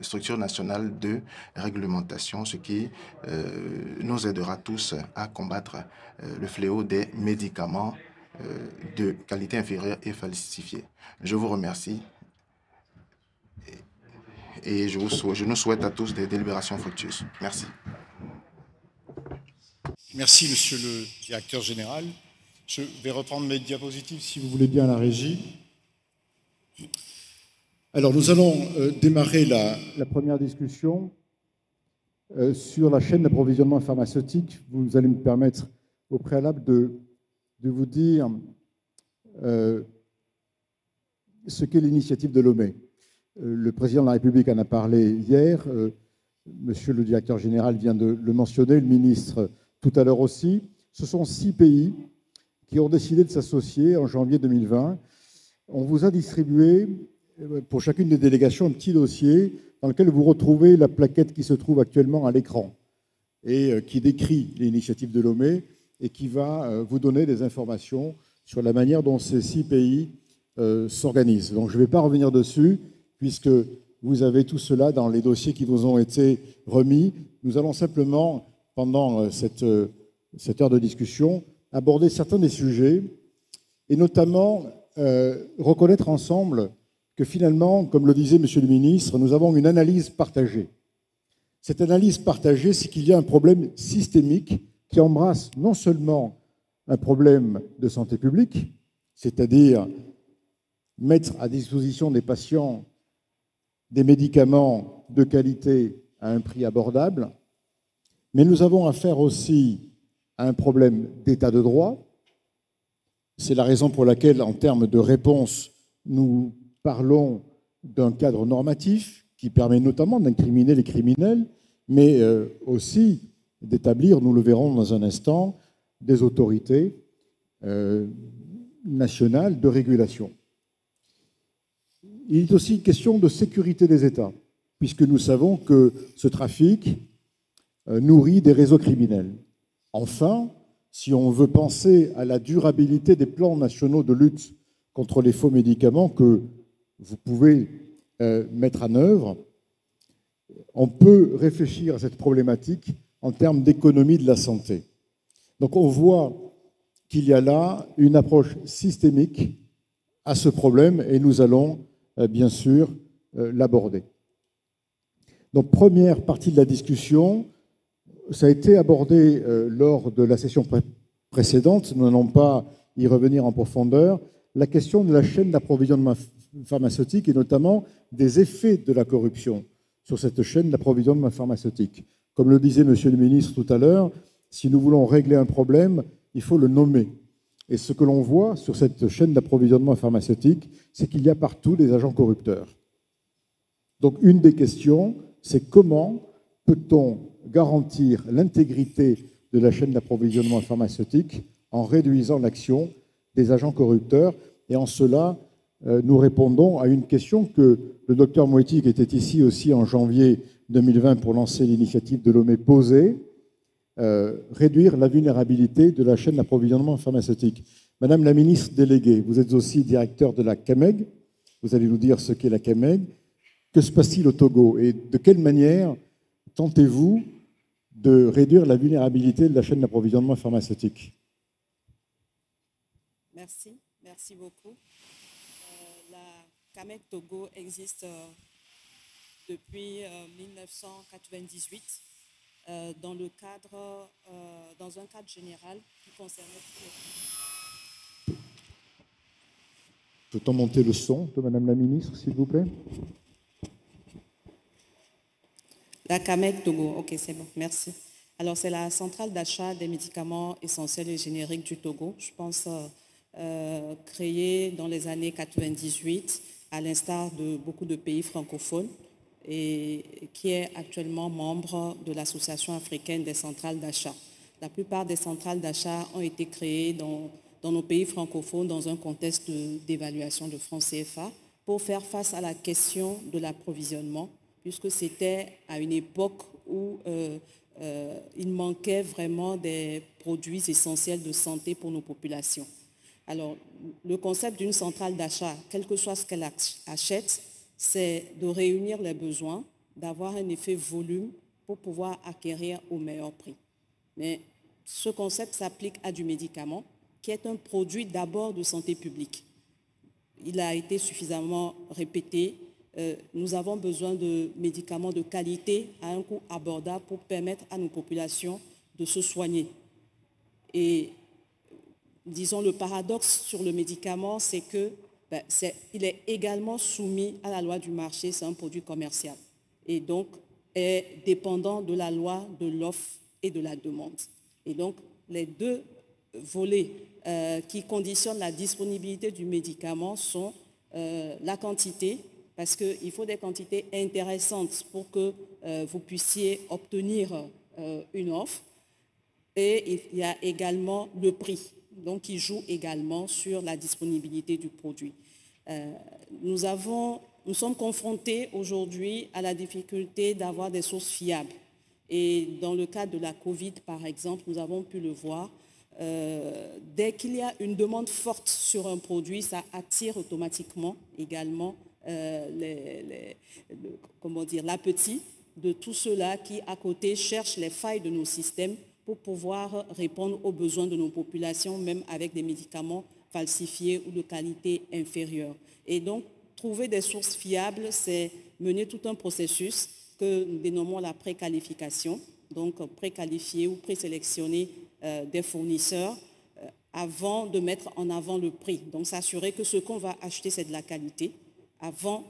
structures nationales de réglementation, ce qui nous aidera tous à combattre le fléau des médicaments de qualité inférieure et falsifiés. Je vous remercie et je nous souhaite à tous des délibérations fructueuses. Merci. Merci, monsieur le directeur général. Je vais reprendre mes diapositives, si vous voulez bien, à la régie. Alors, nous allons démarrer la première discussion sur la chaîne d'approvisionnement pharmaceutique. Vous allez me permettre, au préalable, de vous dire ce qu'est l'initiative de Lomé. Le président de la République en a parlé hier. Monsieur le directeur général vient de le mentionner, le ministre tout à l'heure aussi. Ce sont 6 pays qui ont décidé de s'associer en janvier 2020. On vous a distribué, pour chacune des délégations, un petit dossier dans lequel vous retrouvez la plaquette qui se trouve actuellement à l'écran et qui décrit l'initiative de Lomé et qui va vous donner des informations sur la manière dont ces 6 pays s'organisent. Donc je ne vais pas revenir dessus, puisque vous avez tout cela dans les dossiers qui vous ont été remis. Nous allons simplement, pendant cette heure de discussion, aborder certains des sujets et notamment reconnaître ensemble que finalement, comme le disait Monsieur le ministre, nous avons une analyse partagée. Cette analyse partagée, c'est qu'il y a un problème systémique qui embrasse non seulement un problème de santé publique, c'est-à-dire mettre à disposition des patients des médicaments de qualité à un prix abordable, mais nous avons affaire aussi à un problème d'état de droit. C'est la raison pour laquelle, en termes de réponse, nous parlons d'un cadre normatif qui permet notamment d'incriminer les criminels, mais aussi d'établir, nous le verrons dans un instant, des autorités nationales de régulation. Il est aussi question de sécurité des États, puisque nous savons que ce trafic nourrit des réseaux criminels. Enfin, si on veut penser à la durabilité des plans nationaux de lutte contre les faux médicaments que vous pouvez mettre en œuvre, on peut réfléchir à cette problématique en termes d'économie de la santé. Donc on voit qu'il y a là une approche systémique à ce problème et nous allons bien sûr l'aborder. Donc première partie de la discussion, ça a été abordé lors de la session précédente, nous n'allons pas y revenir en profondeur, la question de la chaîne d'approvisionnement pharmaceutique et notamment des effets de la corruption sur cette chaîne d'approvisionnement pharmaceutique. Comme le disait Monsieur le ministre tout à l'heure, si nous voulons régler un problème, il faut le nommer. Et ce que l'on voit sur cette chaîne d'approvisionnement pharmaceutique, c'est qu'il y a partout des agents corrupteurs. Donc une des questions, c'est comment peut-on garantir l'intégrité de la chaîne d'approvisionnement pharmaceutique en réduisant l'action des agents corrupteurs. Et en cela, nous répondons à une question que le docteur Moiti, qui était ici aussi en janvier 2020 pour lancer l'initiative de Lomé, posait, réduire la vulnérabilité de la chaîne d'approvisionnement pharmaceutique. Madame la ministre déléguée, vous êtes aussi directeur de la CAMEG, vous allez nous dire ce qu'est la CAMEG. Que se passe-t-il au Togo et de quelle manière tentez-vous de réduire la vulnérabilité de la chaîne d'approvisionnement pharmaceutique? Merci beaucoup. La CAMEG Togo existe depuis 1998 dans un cadre général qui concernait tous les... Peut-on monter le son de Madame la ministre, s'il vous plaît? La CAMEG Togo, ok, c'est bon, merci. Alors, c'est la centrale d'achat des médicaments essentiels et génériques du Togo, je pense créée dans les années 98, à l'instar de beaucoup de pays francophones, et qui est actuellement membre de l'Association africaine des centrales d'achat. La plupart des centrales d'achat ont été créées dans nos pays francophones dans un contexte d'évaluation de francs CFA pour faire face à la question de l'approvisionnement, puisque c'était à une époque où il manquait vraiment des produits essentiels de santé pour nos populations. Alors, le concept d'une centrale d'achat, quel que soit ce qu'elle achète, c'est de réunir les besoins, d'avoir un effet volume pour pouvoir acquérir au meilleur prix. Mais ce concept s'applique à du médicament, qui est un produit d'abord de santé publique. Il a été suffisamment répété. Nous avons besoin de médicaments de qualité à un coût abordable pour permettre à nos populations de se soigner. Et disons, le paradoxe sur le médicament, c'est que il est également soumis à la loi du marché, c'est un produit commercial. Et donc, est dépendant de la loi de l'offre et de la demande. Et donc, les deux volets qui conditionnent la disponibilité du médicament sont la quantité, parce qu'il faut des quantités intéressantes pour que vous puissiez obtenir une offre, et il y a également le prix, donc qui joue également sur la disponibilité du produit. Nous sommes confrontés aujourd'hui à la difficulté d'avoir des sources fiables. Et dans le cas de la Covid, par exemple, nous avons pu le voir, dès qu'il y a une demande forte sur un produit, ça attire automatiquement également l'appétit de tous ceux-là qui, à côté, cherchent les failles de nos systèmes pour pouvoir répondre aux besoins de nos populations, même avec des médicaments falsifiés ou de qualité inférieure. Et donc, trouver des sources fiables, c'est mener tout un processus que nous dénommons la préqualification, donc préqualifier ou présélectionner des fournisseurs avant de mettre en avant le prix. Donc, s'assurer que ce qu'on va acheter, c'est de la qualité avant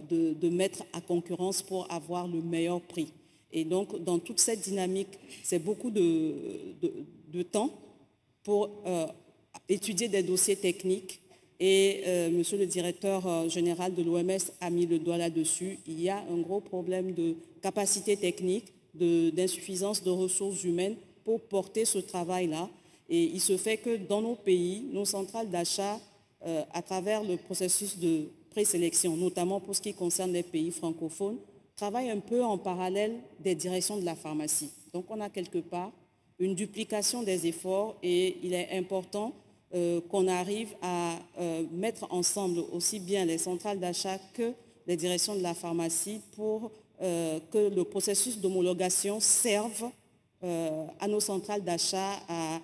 de mettre à concurrence pour avoir le meilleur prix. Et donc, dans toute cette dynamique, c'est beaucoup de temps pour étudier des dossiers techniques. Et monsieur le directeur général de l'OMS a mis le doigt là-dessus. Il y a un gros problème de capacité technique, d'insuffisance de ressources humaines pour porter ce travail-là. Et il se fait que dans nos pays, nos centrales d'achat, à travers le processus de présélection, notamment pour ce qui concerne les pays francophones, travaillent un peu en parallèle des directions de la pharmacie. Donc on a quelque part une duplication des efforts et il est important qu'on arrive à mettre ensemble aussi bien les centrales d'achat que les directions de la pharmacie pour que le processus d'homologation serve à nos centrales d'achat à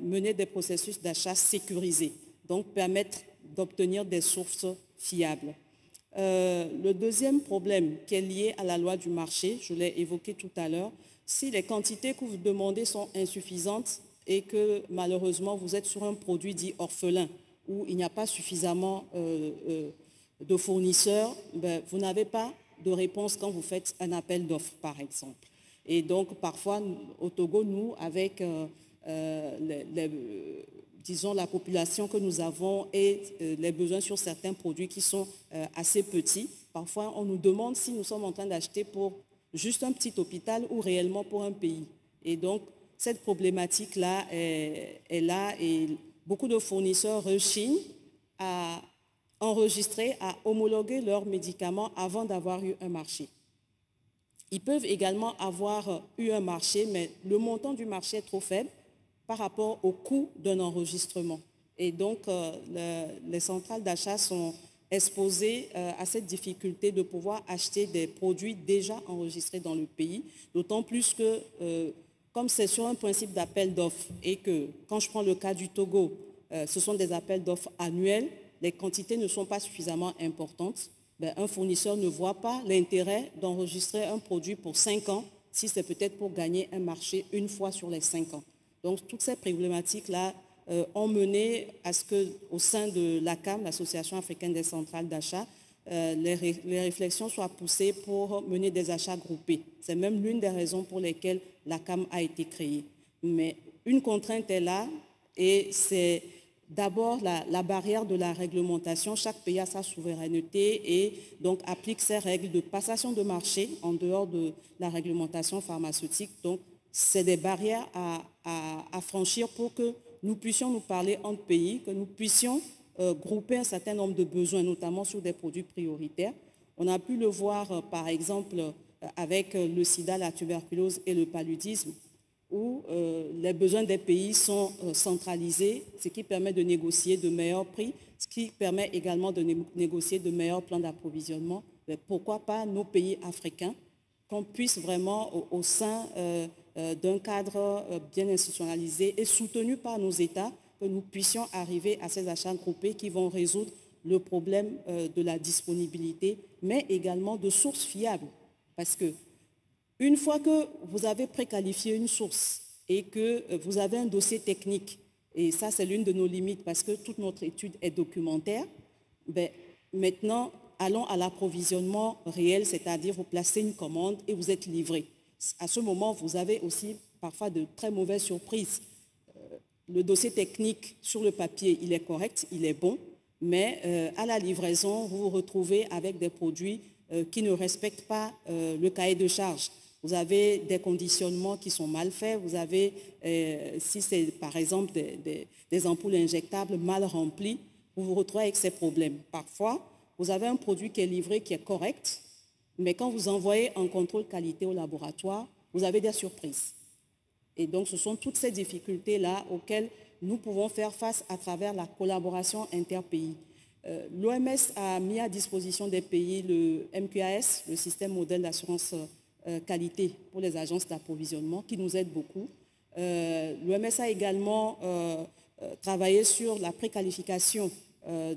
mener des processus d'achat sécurisés, donc permettre d'obtenir des sources fiables. Le deuxième problème qui est lié à la loi du marché, je l'ai évoqué tout à l'heure, si les quantités que vous demandez sont insuffisantes et que malheureusement vous êtes sur un produit dit orphelin où il n'y a pas suffisamment de fournisseurs, vous n'avez pas de réponse quand vous faites un appel d'offres, par exemple. Et donc parfois au Togo, nous, avec disons, la population que nous avons et les besoins sur certains produits qui sont assez petits. Parfois, on nous demande si nous sommes en train d'acheter pour juste un petit hôpital ou réellement pour un pays. Et donc, cette problématique-là est là et beaucoup de fournisseurs rechignent à enregistrer, à homologuer leurs médicaments avant d'avoir eu un marché. Ils peuvent également avoir eu un marché, mais le montant du marché est trop faible par rapport au coût d'un enregistrement. Et donc, les centrales d'achat sont exposées à cette difficulté de pouvoir acheter des produits déjà enregistrés dans le pays, d'autant plus que, comme c'est sur un principe d'appel d'offres, et que, quand je prends le cas du Togo, ce sont des appels d'offres annuels, les quantités ne sont pas suffisamment importantes, un fournisseur ne voit pas l'intérêt d'enregistrer un produit pour 5 ans, si c'est peut-être pour gagner un marché une fois sur les 5 ans. Donc, toutes ces problématiques-là ont mené à ce qu'au sein de l'ACAM, l'Association africaine des centrales d'achat, les réflexions soient poussées pour mener des achats groupés. C'est même l'une des raisons pour lesquelles l'ACAM a été créée. Mais une contrainte est là et c'est d'abord la barrière de la réglementation. Chaque pays a sa souveraineté et donc applique ses règles de passation de marché en dehors de la réglementation pharmaceutique. Donc, c'est des barrières à franchir pour que nous puissions nous parler entre pays, que nous puissions grouper un certain nombre de besoins, notamment sur des produits prioritaires. On a pu le voir, par exemple, avec le sida, la tuberculose et le paludisme, où les besoins des pays sont centralisés, ce qui permet de négocier de meilleurs prix, ce qui permet également de négocier de meilleurs plans d'approvisionnement. Pourquoi pas nos pays africains, qu'on puisse vraiment, au sein d'un cadre bien institutionnalisé et soutenu par nos États, que nous puissions arriver à ces achats groupés qui vont résoudre le problème de la disponibilité, mais également de sources fiables. Parce que une fois que vous avez préqualifié une source et que vous avez un dossier technique, et ça c'est l'une de nos limites parce que toute notre étude est documentaire, ben, maintenant allons à l'approvisionnement réel, c'est-à-dire vous placez une commande et vous êtes livré. À ce moment, vous avez aussi parfois de très mauvaises surprises. Le dossier technique sur le papier, il est correct, il est bon, mais à la livraison, vous vous retrouvez avec des produits qui ne respectent pas le cahier de charge. Vous avez des conditionnements qui sont mal faits, vous avez, si c'est par exemple des ampoules injectables mal remplies, vous vous retrouvez avec ces problèmes. Parfois, vous avez un produit qui est livré, qui est correct, mais quand vous envoyez un contrôle qualité au laboratoire, vous avez des surprises. Et donc, ce sont toutes ces difficultés-là auxquelles nous pouvons faire face à travers la collaboration interpays. L'OMS a mis à disposition des pays le MQAS, le système modèle d'assurance qualité pour les agences d'approvisionnement, qui nous aide beaucoup. L'OMS a également travaillé sur la préqualification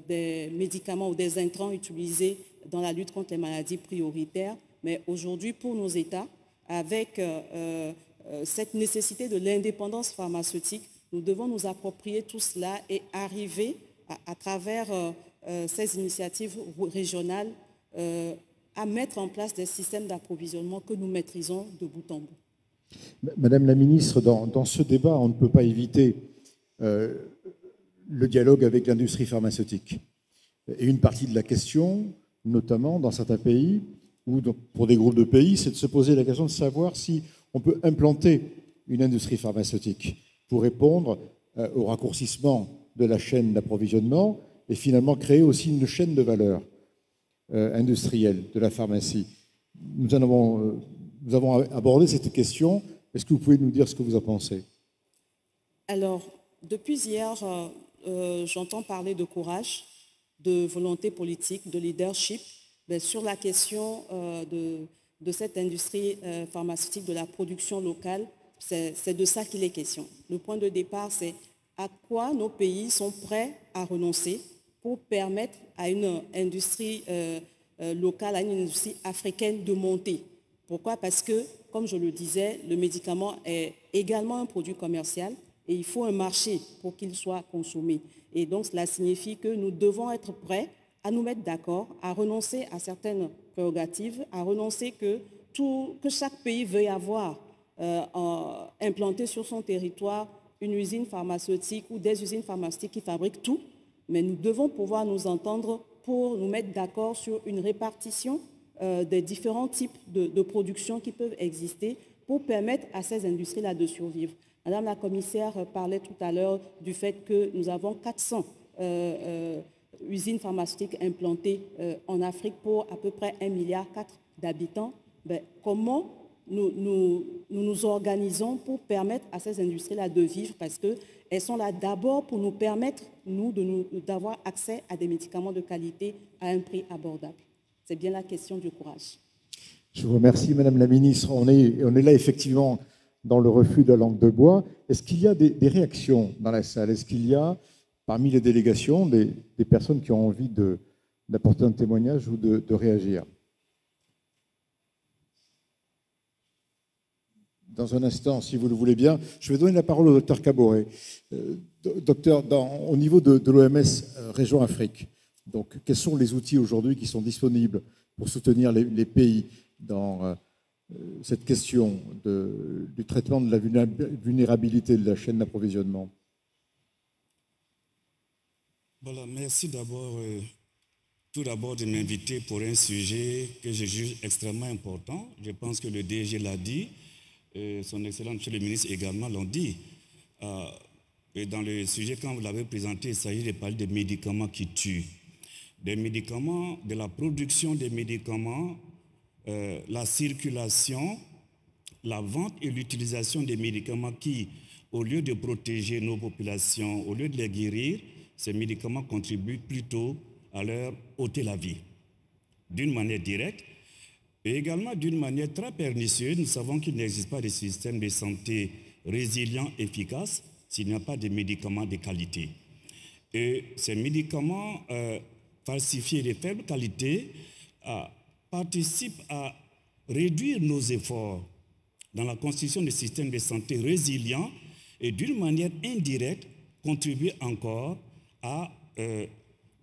des médicaments ou des intrants utilisés dans la lutte contre les maladies prioritaires. Mais aujourd'hui, pour nos États, avec cette nécessité de l'indépendance pharmaceutique, nous devons nous approprier tout cela et arriver à travers ces initiatives régionales à mettre en place des systèmes d'approvisionnement que nous maîtrisons de bout en bout. Madame la ministre, dans ce débat, on ne peut pas éviter le dialogue avec l'industrie pharmaceutique. Et une partie de la question, notamment dans certains pays, ou pour des groupes de pays, c'est de se poser la question de savoir si on peut implanter une industrie pharmaceutique pour répondre au raccourcissement de la chaîne d'approvisionnement et finalement créer aussi une chaîne de valeur industrielle de la pharmacie. Nous avons abordé cette question. Est-ce que vous pouvez nous dire ce que vous en pensez? Alors, depuis hier, j'entends parler de courage, de volonté politique, de leadership, mais sur la question de cette industrie pharmaceutique, de la production locale. C'est de ça qu'il est question. Le point de départ, c'est à quoi nos pays sont prêts à renoncer pour permettre à une industrie locale, à une industrie africaine de monter. Pourquoi? Parce que, comme je le disais, le médicament est également un produit commercial et il faut un marché pour qu'il soit consommé. Et donc, cela signifie que nous devons être prêts à nous mettre d'accord, à renoncer à certaines prérogatives, à renoncer que chaque pays veuille avoir implanté sur son territoire une usine pharmaceutique ou des usines pharmaceutiques qui fabriquent tout, mais nous devons pouvoir nous entendre pour nous mettre d'accord sur une répartition des différents types de production qui peuvent exister pour permettre à ces industries-là de survivre. Madame la commissaire parlait tout à l'heure du fait que nous avons 400 usines pharmaceutiques implantées en Afrique pour à peu près 1,4 milliard d'habitants. Ben, comment nous organisons pour permettre à ces industries-là de vivre, parce qu'elles sont là d'abord pour nous permettre, d'avoir accès à des médicaments de qualité à un prix abordable. C'est bien la question du courage. Je vous remercie, Madame la ministre. On est là effectivement dans le refus de la langue de bois. Est-ce qu'il y a des réactions dans la salle? Est-ce qu'il y a, parmi les délégations, des personnes qui ont envie d'apporter un témoignage ou de réagir? Dans un instant, si vous le voulez bien, je vais donner la parole au docteur Kaboré. Docteur, au niveau de l'OMS Région Afrique, donc, quels sont les outils aujourd'hui qui sont disponibles pour soutenir les pays dans cette question du traitement de la vulnérabilité de la chaîne d'approvisionnement? Voilà, merci tout d'abord de m'inviter pour un sujet que je juge extrêmement important. Je pense que le DG l'a dit. Son Excellence, Monsieur le ministre également l'ont dit. Et dans le sujet, quand vous l'avez présenté, il s'agit de parler des médicaments qui tuent. Des médicaments, de la production des médicaments la circulation, la vente et l'utilisation des médicaments qui, au lieu de protéger nos populations, au lieu de les guérir, ces médicaments contribuent plutôt à leur ôter la vie, d'une manière directe, et également d'une manière très pernicieuse. Nous savons qu'il n'existe pas de système de santé résilient, efficace, s'il n'y a pas de médicaments de qualité. Et ces médicaments falsifiés de faible qualité participent à réduire nos efforts dans la construction de systèmes de santé résilients et d'une manière indirecte contribuent encore à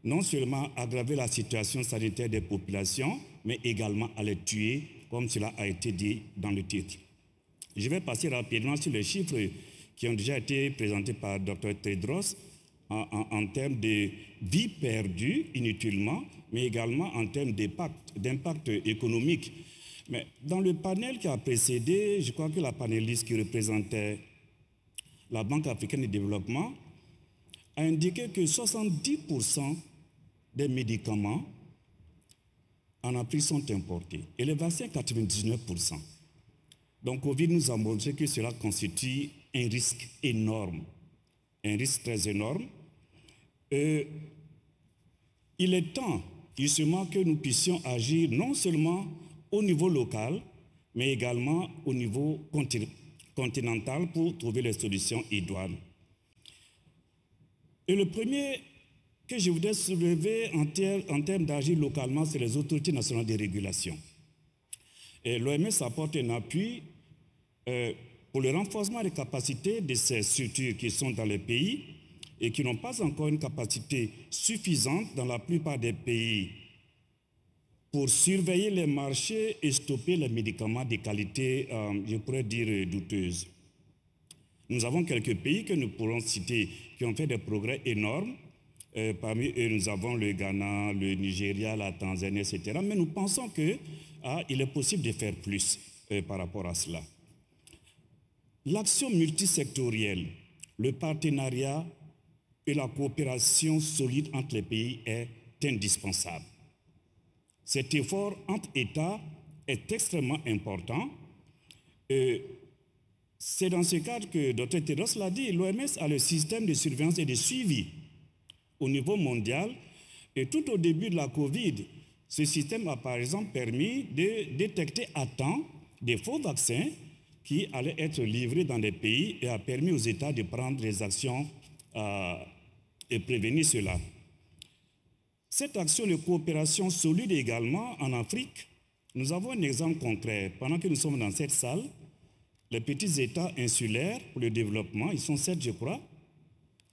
non seulement aggraver la situation sanitaire des populations, mais également à les tuer, comme cela a été dit dans le titre. Je vais passer rapidement sur les chiffres qui ont déjà été présentés par Dr Tedros en termes de vies perdues inutilement, mais également en termes d'impact économique. Mais dans le panel qui a précédé, je crois que la panéliste qui représentait la Banque africaine de développement a indiqué que 70% des médicaments en Afrique sont importés et les vaccins 99%. Donc Covid nous a montré que cela constitue un risque énorme, un risque très énorme. Il est temps justement que nous puissions agir non seulement au niveau local, mais également au niveau continental pour trouver les solutions idoines. Et le premier que je voudrais soulever en termes d'agir localement, c'est les autorités nationales de régulation. L'OMS apporte un appui pour le renforcement des capacités de ces structures qui sont dans les pays et qui n'ont pas encore une capacité suffisante dans la plupart des pays pour surveiller les marchés et stopper les médicaments de qualité, je pourrais dire, douteuse. Nous avons quelques pays que nous pourrons citer qui ont fait des progrès énormes. Parmi eux, nous avons le Ghana, le Nigeria, la Tanzanie, etc. Mais nous pensons qu'il est possible de faire plus par rapport à cela. L'action multisectorielle, le partenariat et la coopération solide entre les pays est indispensable. Cet effort entre États est extrêmement important. C'est dans ce cadre que Dr Tedros l'a dit, l'OMS a le système de surveillance et de suivi au niveau mondial. Et tout au début de la Covid, ce système a par exemple permis de détecter à temps des faux vaccins qui allaient être livrés dans des pays et a permis aux États de prendre des actions et prévenir cela. Cette action de coopération solide également en Afrique, nous avons un exemple concret. Pendant que nous sommes dans cette salle, les petits États insulaires pour le développement, ils sont 7 je crois,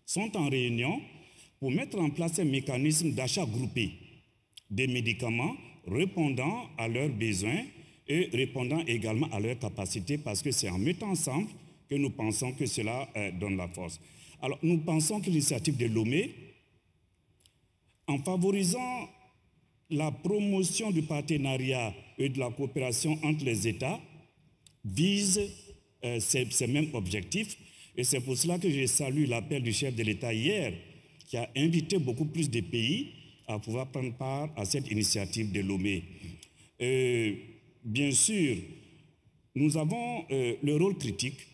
sont en réunion pour mettre en place un mécanisme d'achat groupé des médicaments répondant à leurs besoins et répondant également à leurs capacités, parce que c'est en mettant ensemble que nous pensons que cela donne la force. Alors, nous pensons que l'initiative de Lomé, en favorisant la promotion du partenariat et de la coopération entre les États, vise ces mêmes objectifs. Et c'est pour cela que je salue l'appel du chef de l'État hier, qui a invité beaucoup plus de pays à pouvoir prendre part à cette initiative de Lomé. Bien sûr, nous avons le rôle critique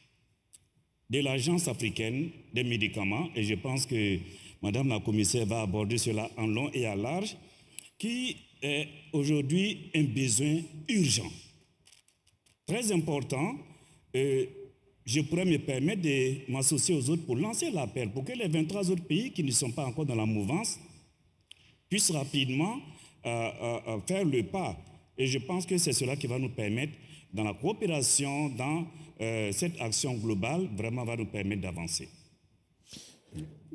de l'Agence africaine des médicaments, et je pense que Madame la commissaire va aborder cela en long et en large, qui est aujourd'hui un besoin urgent, très important. Je pourrais me permettre de m'associer aux autres pour lancer l'appel, pour que les 23 autres pays qui ne sont pas encore dans la mouvance puissent rapidement faire le pas. Et je pense que c'est cela qui va nous permettre, dans la coopération, dans cette action globale, vraiment va nous permettre d'avancer.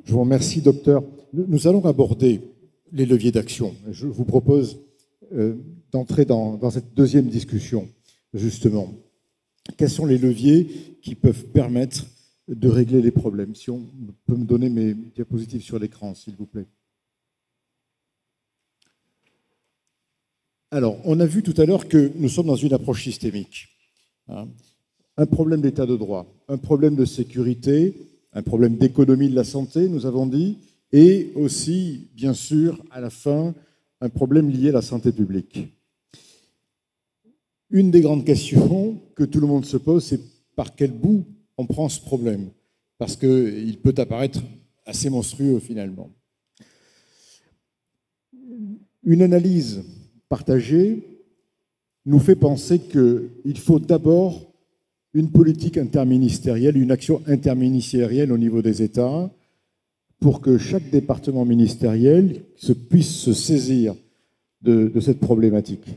Je vous remercie, docteur. Nous allons aborder les leviers d'action. Je vous propose d'entrer dans cette deuxième discussion, justement. Quels sont les leviers qui peuvent permettre de régler les problèmes? Si on peut me donner mes diapositives sur l'écran, s'il vous plaît. Alors, on a vu tout à l'heure que nous sommes dans une approche systémique. Un problème d'état de droit, un problème de sécurité, un problème d'économie de la santé, nous avons dit, et aussi, bien sûr, à la fin, un problème lié à la santé publique. Une des grandes questions que tout le monde se pose, c'est par quel bout on prend ce problème, parce qu'il peut apparaître assez monstrueux finalement. Une analyse partagée nous fait penser qu'il faut d'abord une politique interministérielle, une action interministérielle au niveau des États, pour que chaque département ministériel puisse se saisir de cette problématique.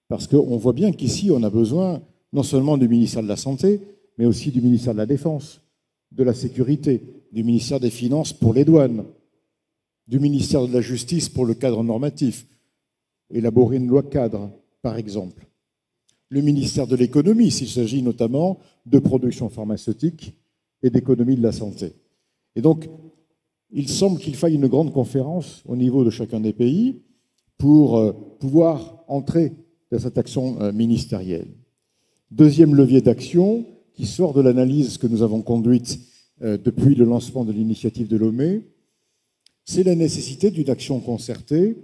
Parce qu'on voit bien qu'ici, on a besoin non seulement du ministère de la Santé, mais aussi du ministère de la Défense, de la Sécurité, du ministère des Finances pour les douanes, du ministère de la Justice pour le cadre normatif, élaborer une loi cadre, par exemple. Le ministère de l'Économie, s'il s'agit notamment de production pharmaceutique et d'économie de la santé. Et donc, il semble qu'il faille une grande conférence au niveau de chacun des pays pour pouvoir entrer dans cette action ministérielle. Deuxième levier d'action qui sort de l'analyse que nous avons conduite depuis le lancement de l'initiative de Lomé, c'est la nécessité d'une action concertée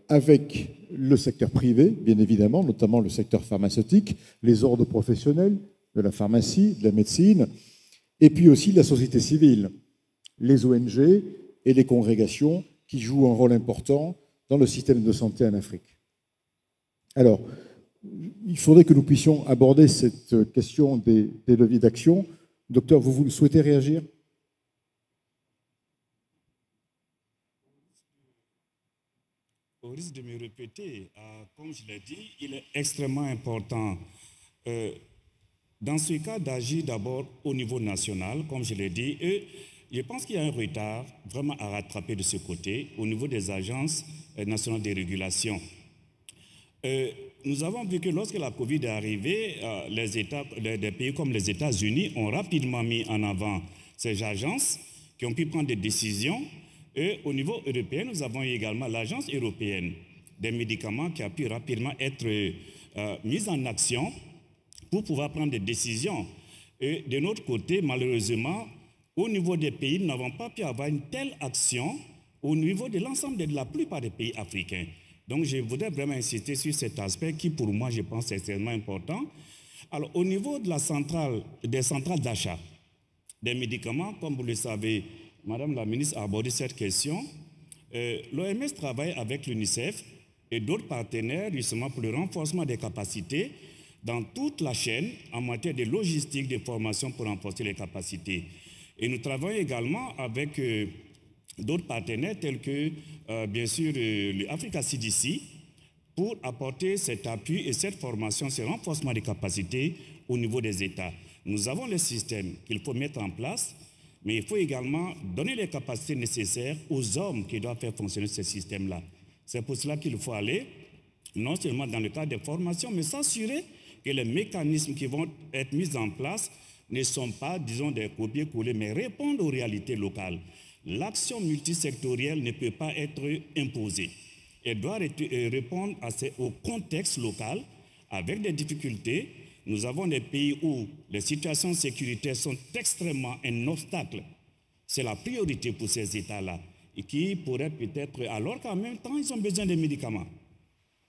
avec le secteur privé, bien évidemment, notamment le secteur pharmaceutique, les ordres professionnels de la pharmacie, de la médecine, et puis aussi la société civile, les ONG et les congrégations qui jouent un rôle important dans le système de santé en Afrique. Alors, il faudrait que nous puissions aborder cette question des leviers d'action. Docteur, vous souhaitez réagir ? Au risque de me répéter, comme je l'ai dit, il est extrêmement important dans ce cas d'agir d'abord au niveau national, comme je l'ai dit, et je pense qu'il y a un retard vraiment à rattraper de ce côté au niveau des agences nationales de régulation. Nous avons vu que lorsque la Covid est arrivée, des pays comme les États-Unis ont rapidement mis en avant ces agences qui ont pu prendre des décisions. Et au niveau européen, nous avons également l'Agence européenne des médicaments qui a pu rapidement être mise en action pour pouvoir prendre des décisions. Et de notre côté, malheureusement, au niveau des pays, nous n'avons pas pu avoir une telle action au niveau de l'ensemble de la plupart des pays africains. Donc, je voudrais vraiment insister sur cet aspect qui, pour moi, je pense, est extrêmement important. Alors, au niveau de des centrales d'achat des médicaments, comme vous le savez, Madame la ministre a abordé cette question. L'OMS travaille avec l'UNICEF et d'autres partenaires justement pour le renforcement des capacités dans toute la chaîne en matière de logistique, de formation pour renforcer les capacités. Et nous travaillons également avec d'autres partenaires tels que, bien sûr, l'Africa CDC pour apporter cet appui et cette formation, ce renforcement des capacités au niveau des États. Nous avons le système qu'il faut mettre en place, mais il faut également donner les capacités nécessaires aux hommes qui doivent faire fonctionner ce système-là. C'est pour cela qu'il faut aller, non seulement dans le cadre des formations, mais s'assurer que les mécanismes qui vont être mis en place ne sont pas, disons, des copier-coller, mais répondent aux réalités locales. L'action multisectorielle ne peut pas être imposée. Elle doit répondre au contexte local avec des difficultés. Nous avons des pays où les situations sécuritaires sont extrêmement un obstacle. C'est la priorité pour ces États-là et qui pourraient peut-être, alors qu'en même temps, ils ont besoin de médicaments.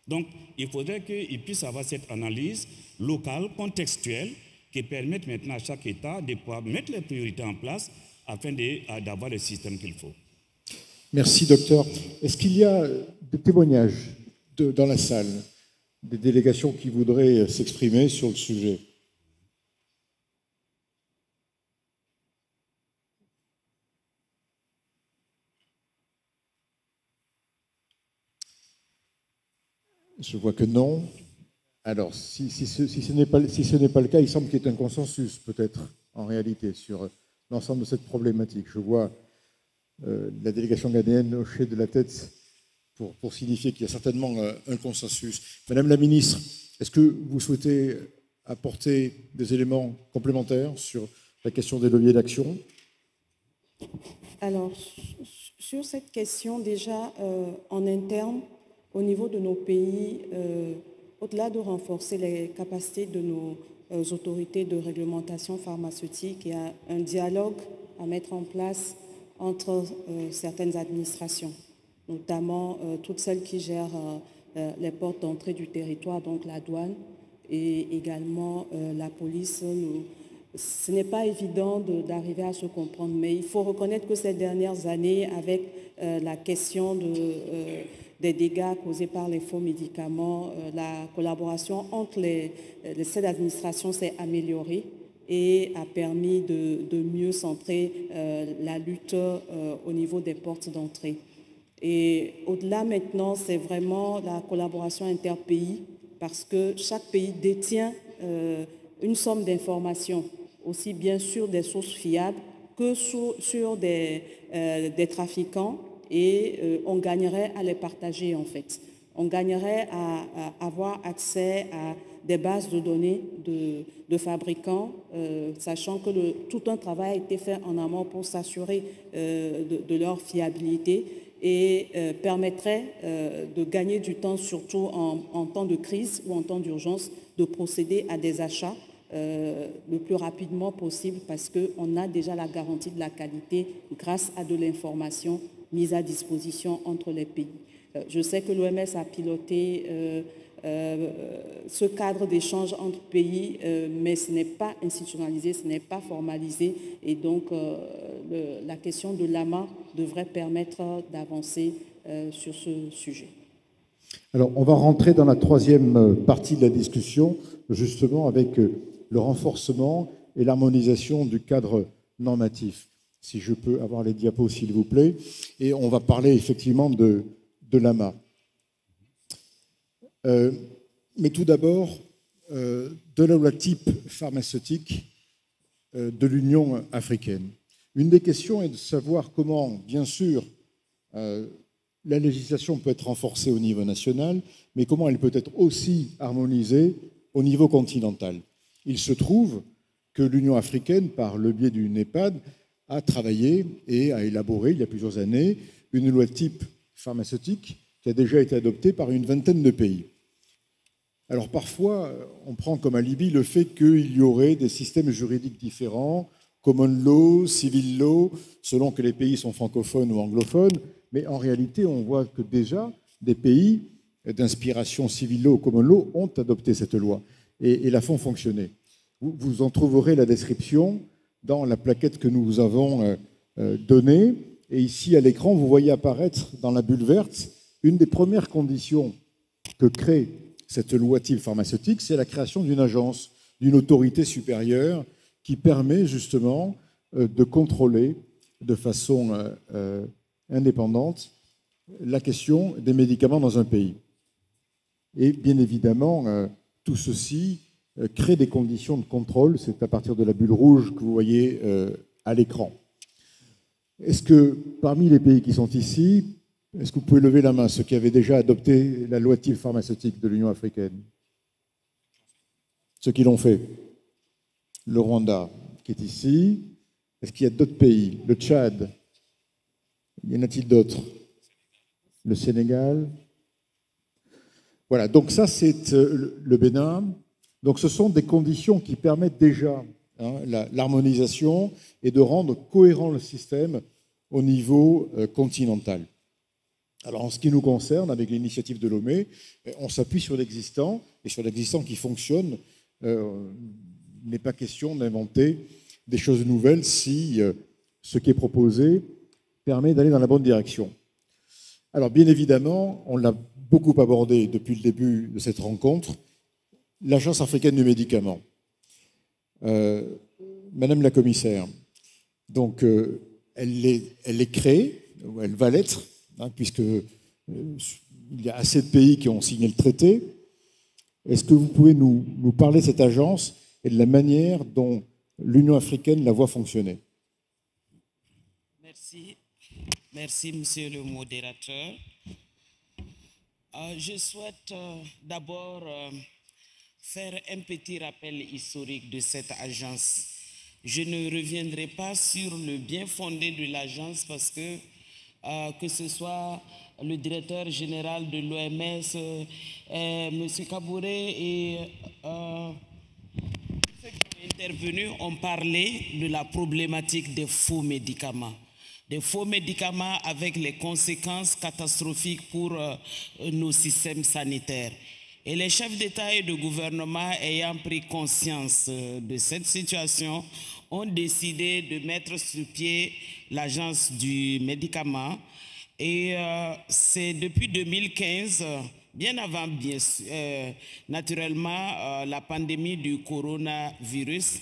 Donc, il faudrait qu'ils puissent avoir cette analyse locale, contextuelle, qui permette maintenant à chaque État de pouvoir mettre les priorités en place afin d'avoir le système qu'il faut. Merci, docteur. Est-ce qu'il y a des témoignages dans la salle, des délégations qui voudraient s'exprimer sur le sujet? Je vois que non. Alors, si ce n'est pas le cas, il semble qu'il y ait un consensus, peut-être, en réalité, sur l'ensemble de cette problématique. Je vois la délégation ghanéenne hocher de la tête pour signifier qu'il y a certainement un consensus. Madame la ministre, est-ce que vous souhaitez apporter des éléments complémentaires sur la question des leviers d'action? Alors, sur cette question, déjà, en interne, au niveau de nos pays, au-delà de renforcer les capacités de nos autorités de réglementation pharmaceutique, il y a un dialogue à mettre en place entre certaines administrations, notamment toutes celles qui gèrent les portes d'entrée du territoire, donc la douane et également la police. Ce n'est pas évident d'arriver à se comprendre, mais il faut reconnaître que ces dernières années, avec la question des dégâts causés par les faux médicaments, la collaboration entre cette administration s'est améliorée et a permis de mieux centrer la lutte au niveau des portes d'entrée. Et au-delà maintenant, c'est vraiment la collaboration interpays, parce que chaque pays détient une somme d'informations, aussi bien sur des sources fiables que sur des trafiquants, et on gagnerait à les partager en fait. On gagnerait à avoir accès à des bases de données de fabricants, sachant que tout un travail a été fait en amont pour s'assurer de leur fiabilité, et permettrait de gagner du temps, surtout en temps de crise ou en temps d'urgence, de procéder à des achats le plus rapidement possible, parce qu'on a déjà la garantie de la qualité grâce à de l'information mise à disposition entre les pays. Je sais que l'OMS a piloté ce cadre d'échange entre pays, mais ce n'est pas institutionnalisé, ce n'est pas formalisé, et donc la question de l'AMA devrait permettre d'avancer sur ce sujet. Alors, on va rentrer dans la troisième partie de la discussion, justement avec le renforcement et l'harmonisation du cadre normatif. Si je peux avoir les diapos, s'il vous plaît. Et on va parler effectivement de l'AMA. Mais tout d'abord, de la loi type pharmaceutique de l'Union africaine. Une des questions est de savoir comment, bien sûr, la législation peut être renforcée au niveau national, mais comment elle peut être aussi harmonisée au niveau continental. Il se trouve que l'Union africaine, par le biais du NEPAD, a travaillé et a élaboré, il y a plusieurs années, une loi type pharmaceutique qui a déjà été adoptée par une vingtaine de pays. Alors parfois, on prend comme alibi le fait qu'il y aurait des systèmes juridiques différents, common law, civil law, selon que les pays sont francophones ou anglophones, mais en réalité, on voit que déjà des pays d'inspiration civil law ou common law ont adopté cette loi et la font fonctionner. Vous en trouverez la description dans la plaquette que nous vous avons donnée. Et ici, à l'écran, vous voyez apparaître dans la bulle verte une des premières conditions que crée cette loi type pharmaceutique, c'est la création d'une agence, d'une autorité supérieure qui permet justement de contrôler de façon indépendante la question des médicaments dans un pays. Et bien évidemment, tout ceci crée des conditions de contrôle. C'est à partir de la bulle rouge que vous voyez à l'écran. Est-ce que parmi les pays qui sont ici, est-ce que vous pouvez lever la main, ceux qui avaient déjà adopté la loi type pharmaceutique de l'Union africaine? Ceux qui l'ont fait. Le Rwanda, qui est ici. Est-ce qu'il y a d'autres pays? Le Tchad. Y en a-t-il d'autres? Le Sénégal. Voilà, donc ça c'est le Bénin. Donc ce sont des conditions qui permettent déjà l'harmonisation et de rendre cohérent le système au niveau continental. Alors en ce qui nous concerne, avec l'initiative de Lomé, on s'appuie sur l'existant, et sur l'existant qui fonctionne. Il n'est pas question d'inventer des choses nouvelles si ce qui est proposé permet d'aller dans la bonne direction. Alors bien évidemment, on l'a beaucoup abordé depuis le début de cette rencontre, l'Agence africaine du médicament. Madame la commissaire, donc elle est créée, ou elle va l'être, puisque il y a assez de pays qui ont signé le traité. Est-ce que vous pouvez nous parler de cette agence et de la manière dont l'Union africaine la voit fonctionner? Merci. Merci, monsieur le modérateur. Je souhaite d'abord faire un petit rappel historique de cette agence. Je ne reviendrai pas sur le bien fondé de l'agence parce que ce soit le directeur général de l'OMS, M. Kabouré et ceux qui ont intervenu ont parlé de la problématique des faux médicaments. des faux médicaments avec les conséquences catastrophiques pour nos systèmes sanitaires. Et les chefs d'État et de gouvernement ayant pris conscience de cette situation ont décidé de mettre sur pied l'agence du médicament. Et c'est depuis 2015, bien avant, naturellement, la pandémie du coronavirus,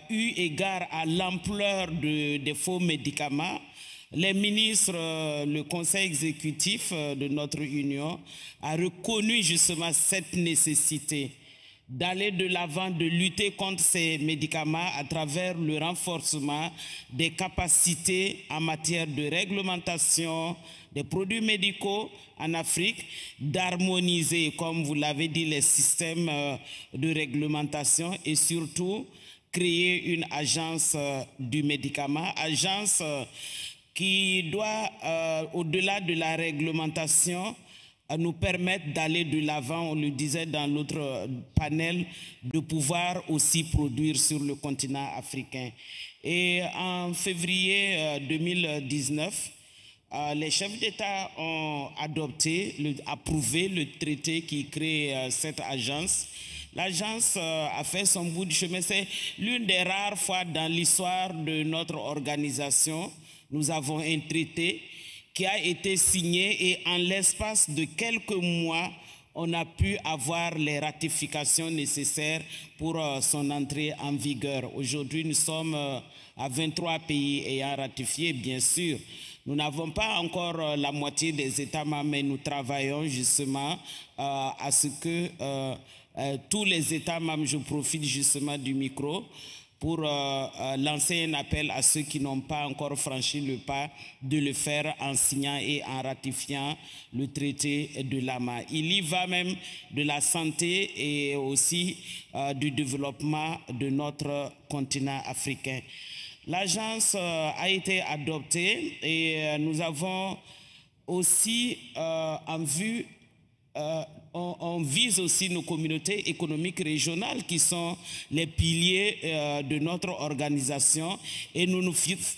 eu égard à l'ampleur des faux médicaments, les ministres, le conseil exécutif de notre union a reconnu justement cette nécessité d'aller de l'avant, de lutter contre ces médicaments à travers le renforcement des capacités en matière de réglementation des produits médicaux en Afrique, d'harmoniser, comme vous l'avez dit, les systèmes de réglementation et surtout créer une agence du médicament, agence qui doit, au-delà de la réglementation, nous permettre d'aller de l'avant, on le disait dans l'autre panel, de pouvoir aussi produire sur le continent africain. Et en février 2019, les chefs d'État ont approuvé le traité qui crée cette agence. L'agence a fait son bout de chemin. C'est l'une des rares fois dans l'histoire de notre organisation, nous avons un traité qui a été signé et en l'espace de quelques mois, on a pu avoir les ratifications nécessaires pour son entrée en vigueur. Aujourd'hui, nous sommes à 23 pays ayant ratifié, bien sûr. Nous n'avons pas encore la moitié des États membres, mais nous travaillons justement à ce que tous les États membres, je profite justement du micro, pour lancer un appel à ceux qui n'ont pas encore franchi le pas de le faire en signant et en ratifiant le traité de Lama. Il y va même de la santé et aussi du développement de notre continent africain. L'agence a été adoptée et nous avons aussi en vue on vise aussi nos communautés économiques régionales qui sont les piliers de notre organisation et nous ne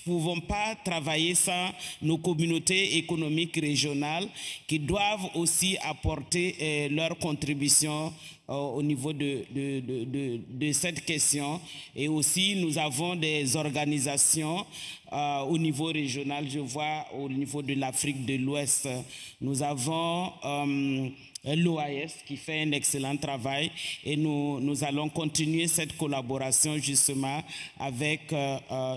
pouvons pas travailler sans nos communautés économiques régionales qui doivent aussi apporter leur contribution au niveau de cette question. Et aussi nous avons des organisations au niveau régional, je vois au niveau de l'Afrique de l'Ouest, nous avons l'OAS qui fait un excellent travail et nous allons continuer cette collaboration justement avec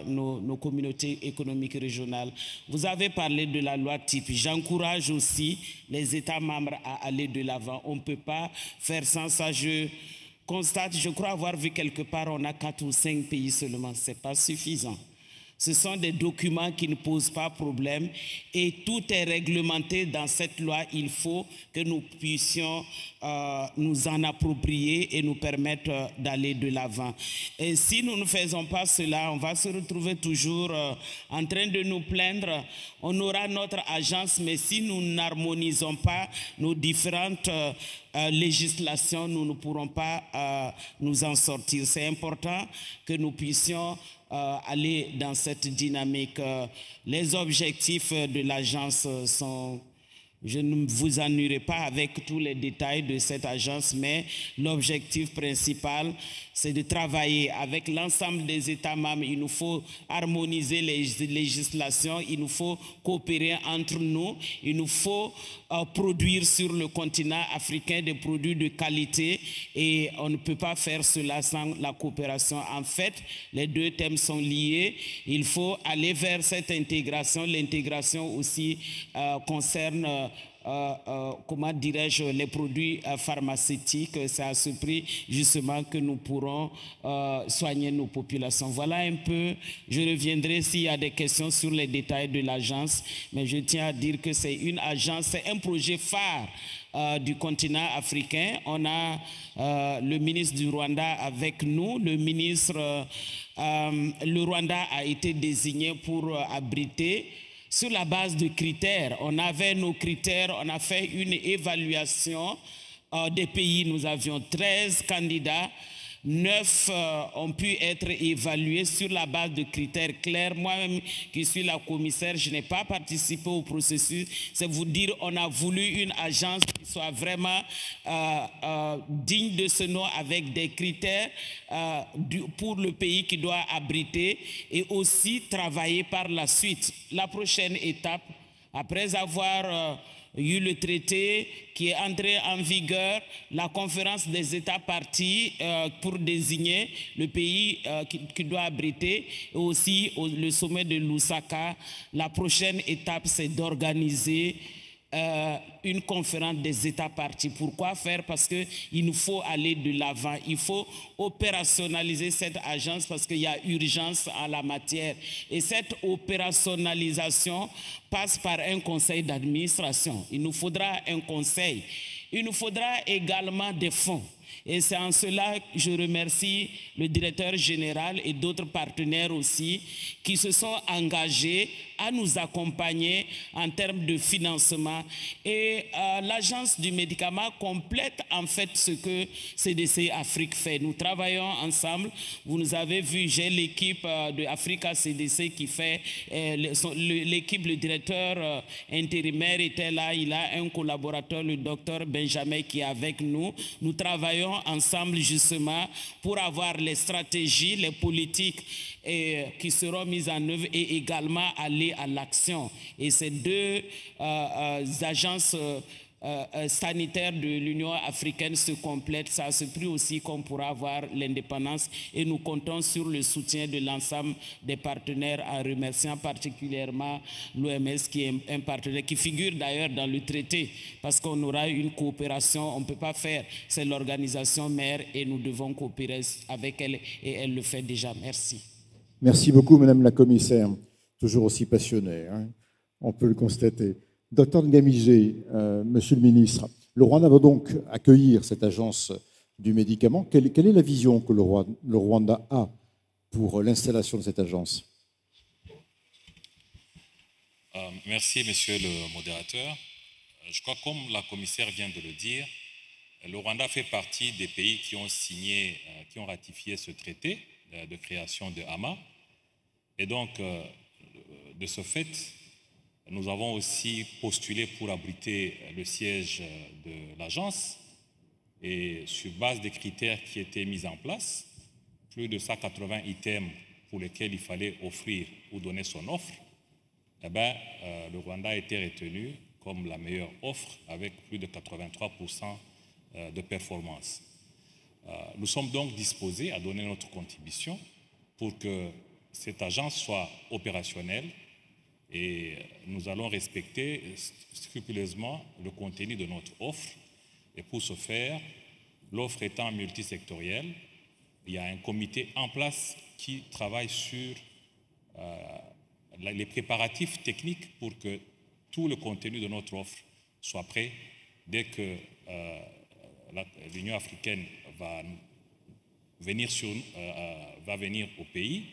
nos communautés économiques régionales. Vous avez parlé de la loi type. J'encourage aussi les États membres à aller de l'avant. On ne peut pas faire sans ça. Je constate, je crois avoir vu quelque part, on a 4 ou 5 pays seulement. Ce n'est pas suffisant. Ce sont des documents qui ne posent pas problème et tout est réglementé dans cette loi. Il faut que nous puissions nous en approprier et nous permettre d'aller de l'avant. Et si nous ne faisons pas cela, on va se retrouver toujours en train de nous plaindre. On aura notre agence, mais si nous n'harmonisons pas nos différentes législations, nous ne pourrons pas nous en sortir. C'est important que nous puissions aller dans cette dynamique. Les objectifs de l'agence sont... Je ne vous ennuierai pas avec tous les détails de cette agence, mais l'objectif principal, c'est de travailler avec l'ensemble des États membres. Il nous faut harmoniser les législations, il nous faut coopérer entre nous, il nous faut produire sur le continent africain des produits de qualité et on ne peut pas faire cela sans la coopération. En fait, les deux thèmes sont liés. Il faut aller vers cette intégration. L'intégration aussi concerne comment dirais-je, les produits pharmaceutiques. C'est à ce prix justement que nous pourrons soigner nos populations. Voilà un peu, je reviendrai s'il y a des questions sur les détails de l'agence, mais je tiens à dire que c'est une agence, c'est un projet phare du continent africain. On a le ministre du Rwanda avec nous. Le Rwanda a été désigné pour abriter sur la base de critères. On avait nos critères, on a fait une évaluation des pays. Nous avions 13 candidats. 9 ont pu être évalués sur la base de critères clairs. Moi-même, qui suis la commissaire, je n'ai pas participé au processus. C'est vous dire, on a voulu une agence qui soit vraiment digne de ce nom, avec des critères pour le pays qui doit abriter, et aussi travailler par la suite. La prochaine étape, après avoir eu le traité qui est entré en vigueur, la conférence des États partis pour désigner le pays qui doit abriter, et aussi le sommet de Lusaka. La prochaine étape, c'est d'organiser une conférence des États partis. Pourquoi faire? Parce qu'il nous faut aller de l'avant. Il faut opérationnaliser cette agence parce qu'il y a urgence en la matière. Et cette opérationnalisation passe par un conseil d'administration. Il nous faudra un conseil. Il nous faudra également des fonds. Et c'est en cela que je remercie le directeur général et d'autres partenaires aussi qui se sont engagés à nous accompagner en termes de financement. Et l'agence du médicament complète en fait ce que CDC Afrique fait. Nous travaillons ensemble. Vous nous avez vu, j'ai l'équipe de Africa CDC qui fait, l'équipe, le directeur intérimaire était là, il a un collaborateur, le docteur Benjamin, qui est avec nous. Nous travaillons ensemble justement pour avoir les stratégies, les politiques qui seront mises en œuvre, et également aller à l'action. Et ces deux agences sanitaires de l'Union africaine se complètent. Ça se prie aussi qu'on pourra avoir l'indépendance, et nous comptons sur le soutien de l'ensemble des partenaires, en remerciant particulièrement l'OMS qui est un partenaire qui figure d'ailleurs dans le traité, parce qu'on aura une coopération, on ne peut pas faire, c'est l'organisation mère et nous devons coopérer avec elle, et elle le fait déjà. Merci. Merci beaucoup, Madame la Commissaire, toujours aussi passionnée, hein, on peut le constater. Docteur Ngamije, Monsieur le Ministre, le Rwanda va donc accueillir cette agence du médicament. Quelle est la vision que le Rwanda a pour l'installation de cette agence? Merci, Monsieur le modérateur. Je crois, comme la commissaire vient de le dire, le Rwanda fait partie des pays qui ont signé, qui ont ratifié ce traité de création de AMA. Et donc, de ce fait, nous avons aussi postulé pour abriter le siège de l'agence, et sur base des critères qui étaient mis en place, plus de 180 items pour lesquels il fallait offrir ou donner son offre, eh bien, le Rwanda a été retenu comme la meilleure offre avec plus de 83% de performance. Nous sommes donc disposés à donner notre contribution pour que cette agence soit opérationnelle, et nous allons respecter scrupuleusement le contenu de notre offre. Et pour ce faire, l'offre étant multisectorielle, il y a un comité en place qui travaille sur les préparatifs techniques pour que tout le contenu de notre offre soit prêt dès que l'Union africaine va venir au pays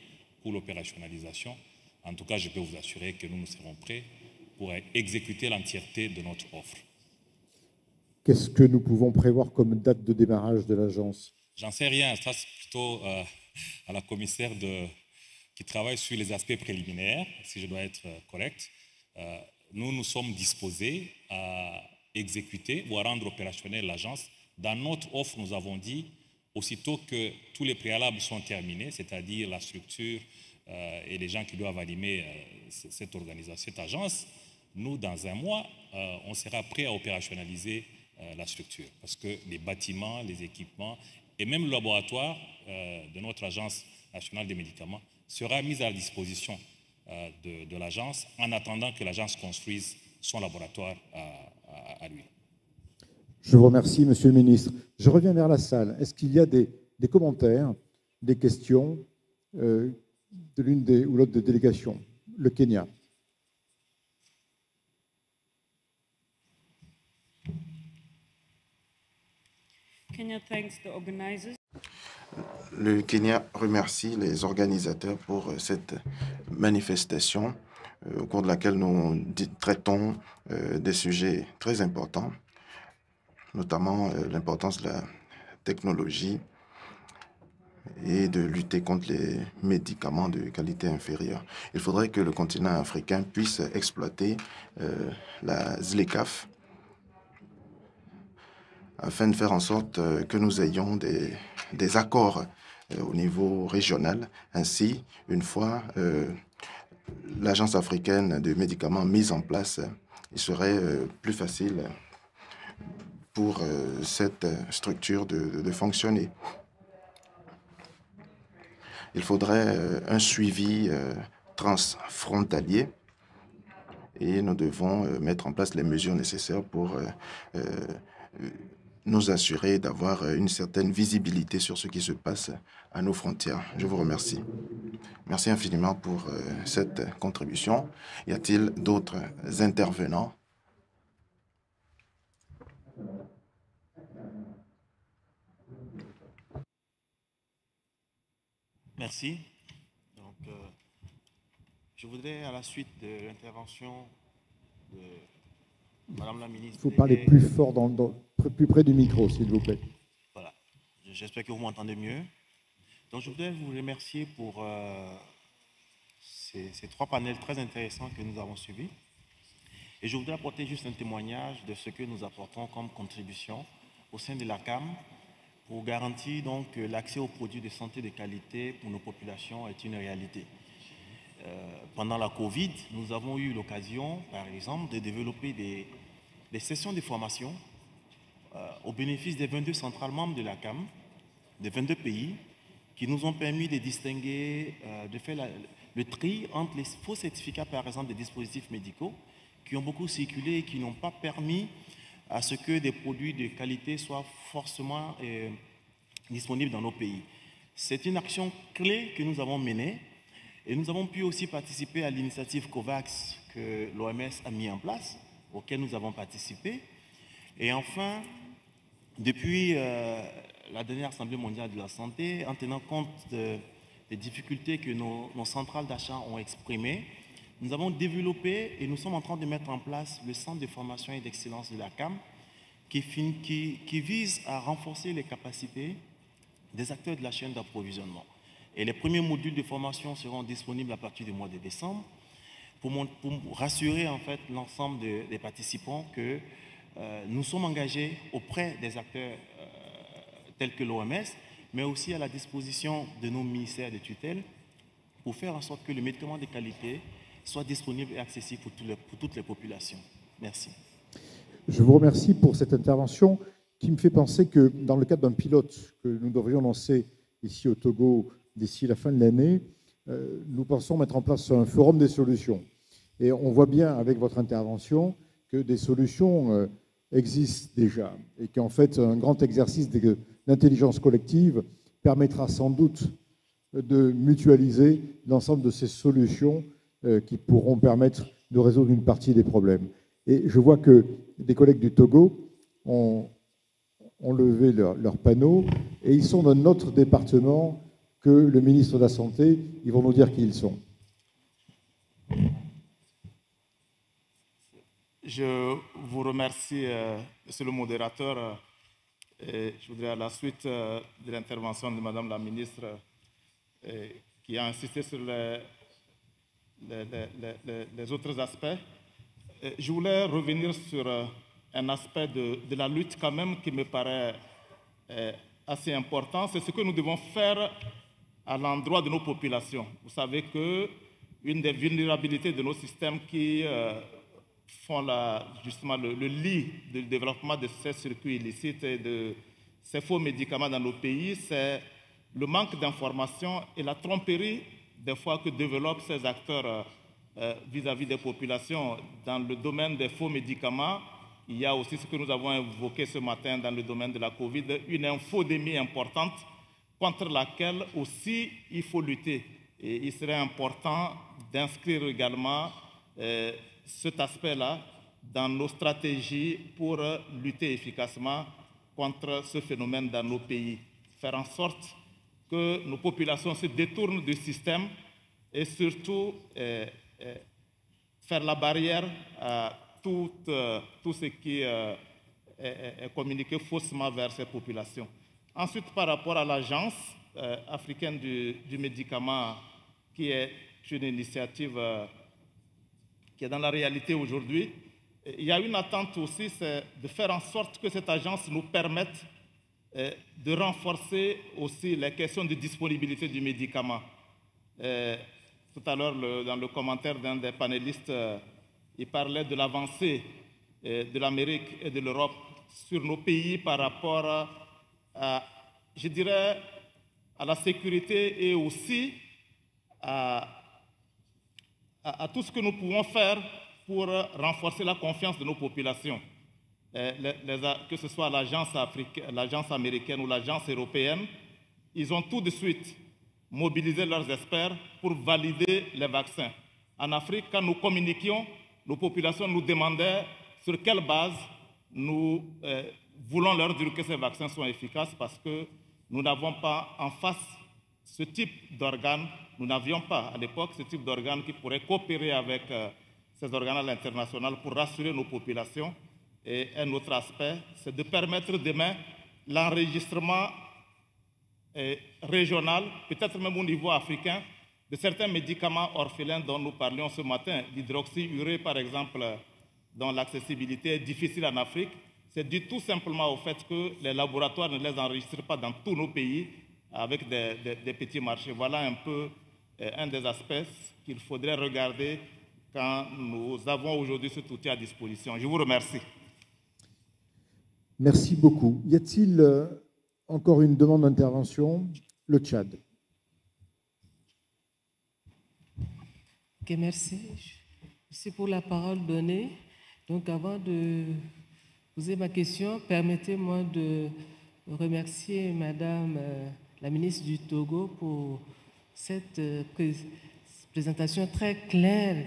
pour l'opérationnalisation. En tout cas, je peux vous assurer que nous serons prêts pour exécuter l'entièreté de notre offre. Qu'est-ce que nous pouvons prévoir comme date de démarrage de l'agence? J'en sais rien. Ça, c'est plutôt à la commissaire qui travaille sur les aspects préliminaires, si je dois être correct. Nous sommes disposés à exécuter ou à rendre opérationnelle l'agence. Dans notre offre, nous avons dit, aussitôt que tous les préalables sont terminés, c'est-à-dire la structure et les gens qui doivent animer cette organisation, cette agence, nous, dans un mois, on sera prêt à opérationnaliser la structure. Parce que les bâtiments, les équipements et même le laboratoire de notre Agence nationale des médicaments sera mis à la disposition de l'agence en attendant que l'agence construise son laboratoire à lui. Je vous remercie, Monsieur le Ministre. Je reviens vers la salle. Est-ce qu'il y a des commentaires, des questions de l'une ou l'autre des délégations? Le Kenya. Kenya thanks the organizers. Le Kenya remercie les organisateurs pour cette manifestation au cours de laquelle nous traitons des sujets très importants, notamment l'importance de la technologie et de lutter contre les médicaments de qualité inférieure. Il faudrait que le continent africain puisse exploiter la ZLECAf afin de faire en sorte que nous ayons des accords au niveau régional. Ainsi, une fois l'Agence africaine de médicaments mise en place, il serait plus facile pour cette structure de fonctionner. Il faudrait un suivi transfrontalier et nous devons mettre en place les mesures nécessaires pour nous assurer d'avoir une certaine visibilité sur ce qui se passe à nos frontières. Je vous remercie. Merci infiniment pour cette contribution. Y a-t-il d'autres intervenants? Merci. Donc, je voudrais, à la suite de l'intervention de Madame la ministre... Il faut parler plus fort, plus près du micro, s'il vous plaît. Voilà. J'espère que vous m'entendez mieux. Donc, je voudrais vous remercier pour ces 3 panels très intéressants que nous avons suivis. Et je voudrais apporter juste un témoignage de ce que nous apportons comme contribution au sein de la CAM pour garantir donc que l'accès aux produits de santé de qualité pour nos populations est une réalité. Pendant la Covid, nous avons eu l'occasion, par exemple, de développer des sessions de formation au bénéfice des 22 centrales membres de la CAM, des 22 pays, qui nous ont permis de distinguer, de faire le tri entre les faux certificats, par exemple, des dispositifs médicaux, qui ont beaucoup circulé et qui n'ont pas permis à ce que des produits de qualité soient forcément disponibles dans nos pays. C'est une action clé que nous avons menée et nous avons pu aussi participer à l'initiative COVAX que l'OMS a mis en place, auquel nous avons participé. Et enfin, depuis la dernière Assemblée mondiale de la santé, en tenant compte des difficultés que nos centrales d'achat ont exprimées, nous avons développé et nous sommes en train de mettre en place le centre de formation et d'excellence de la CAM qui vise à renforcer les capacités des acteurs de la chaîne d'approvisionnement. Et les premiers modules de formation seront disponibles à partir du mois de décembre pour rassurer en fait l'ensemble des participants que nous sommes engagés auprès des acteurs tels que l'OMS, mais aussi à la disposition de nos ministères de tutelle pour faire en sorte que le médicament de qualité soit disponible et accessible pour toutes les populations. Merci. Je vous remercie pour cette intervention qui me fait penser que dans le cadre d'un pilote que nous devrions lancer ici au Togo d'ici la fin de l'année, nous pensons mettre en place un forum des solutions. Et on voit bien avec votre intervention que des solutions existent déjà et qu'en fait un grand exercice d'intelligence collective permettra sans doute de mutualiser l'ensemble de ces solutions qui pourront permettre de résoudre une partie des problèmes. Et je vois que des collègues du Togo ont levé leur panneau et ils sont d'un autre département que le ministre de la Santé. Ils vont nous dire qui ils sont. Je vous remercie, monsieur le modérateur. Et je voudrais, à la suite de l'intervention de Madame la ministre, qui a insisté sur les autres aspects, je voulais revenir sur un aspect de la lutte quand même qui me paraît assez important. C'est ce que nous devons faire à l'endroit de nos populations. Vous savez qu'une des vulnérabilités de nos systèmes qui font justement le lit du développement de ces circuits illicites et de ces faux médicaments dans nos pays, c'est le manque d'information et la tromperie des fois que développent ces acteurs vis-à-vis des populations. Dans le domaine des faux médicaments, il y a aussi ce que nous avons évoqué ce matin dans le domaine de la Covid, une infodémie importante contre laquelle aussi il faut lutter. Et il serait important d'inscrire également cet aspect-là dans nos stratégies pour lutter efficacement contre ce phénomène dans nos pays. Faire en sorte que nos populations se détournent du système et surtout faire la barrière à tout ce qui est communiqué faussement vers ces populations. Ensuite, par rapport à l'agence, africaine du médicament, qui est une initiative qui est dans la réalité aujourd'hui. Il y a une attente aussi, c'est de faire en sorte que cette agence nous permette de renforcer aussi les questions de disponibilité du médicament. Tout à l'heure, dans le commentaire d'un des panélistes, il parlait de l'avancée de l'Amérique et de l'Europe sur nos pays par rapport à, je dirais, à la sécurité et aussi à tout ce que nous pouvons faire pour renforcer la confiance de nos populations. Que ce soit l'agence américaine ou l'agence européenne, ils ont tout de suite mobilisé leurs experts pour valider les vaccins. En Afrique, quand nous communiquions, nos populations nous demandaient sur quelle base nous voulons leur dire que ces vaccins sont efficaces, parce que nous n'avons pas en face ce type d'organes. Nous n'avions pas à l'époque ce type d'organes qui pourrait coopérer avec ces organes à l'international pour rassurer nos populations. Et un autre aspect, c'est de permettre demain l'enregistrement régional, peut-être même au niveau africain, de certains médicaments orphelins dont nous parlions ce matin. L'hydroxyurée, par exemple, dont l'accessibilité est difficile en Afrique. C'est dû tout simplement au fait que les laboratoires ne les enregistrent pas dans tous nos pays avec des petits marchés. Voilà un peu un des aspects qu'il faudrait regarder quand nous avons aujourd'hui cet outil à disposition. Je vous remercie. Merci beaucoup. Y a-t-il encore une demande d'intervention? Le Tchad. Ok, merci. Merci pour la parole donnée. Donc, avant de poser ma question, permettez-moi de remercier Madame la ministre du Togo pour cette présentation très claire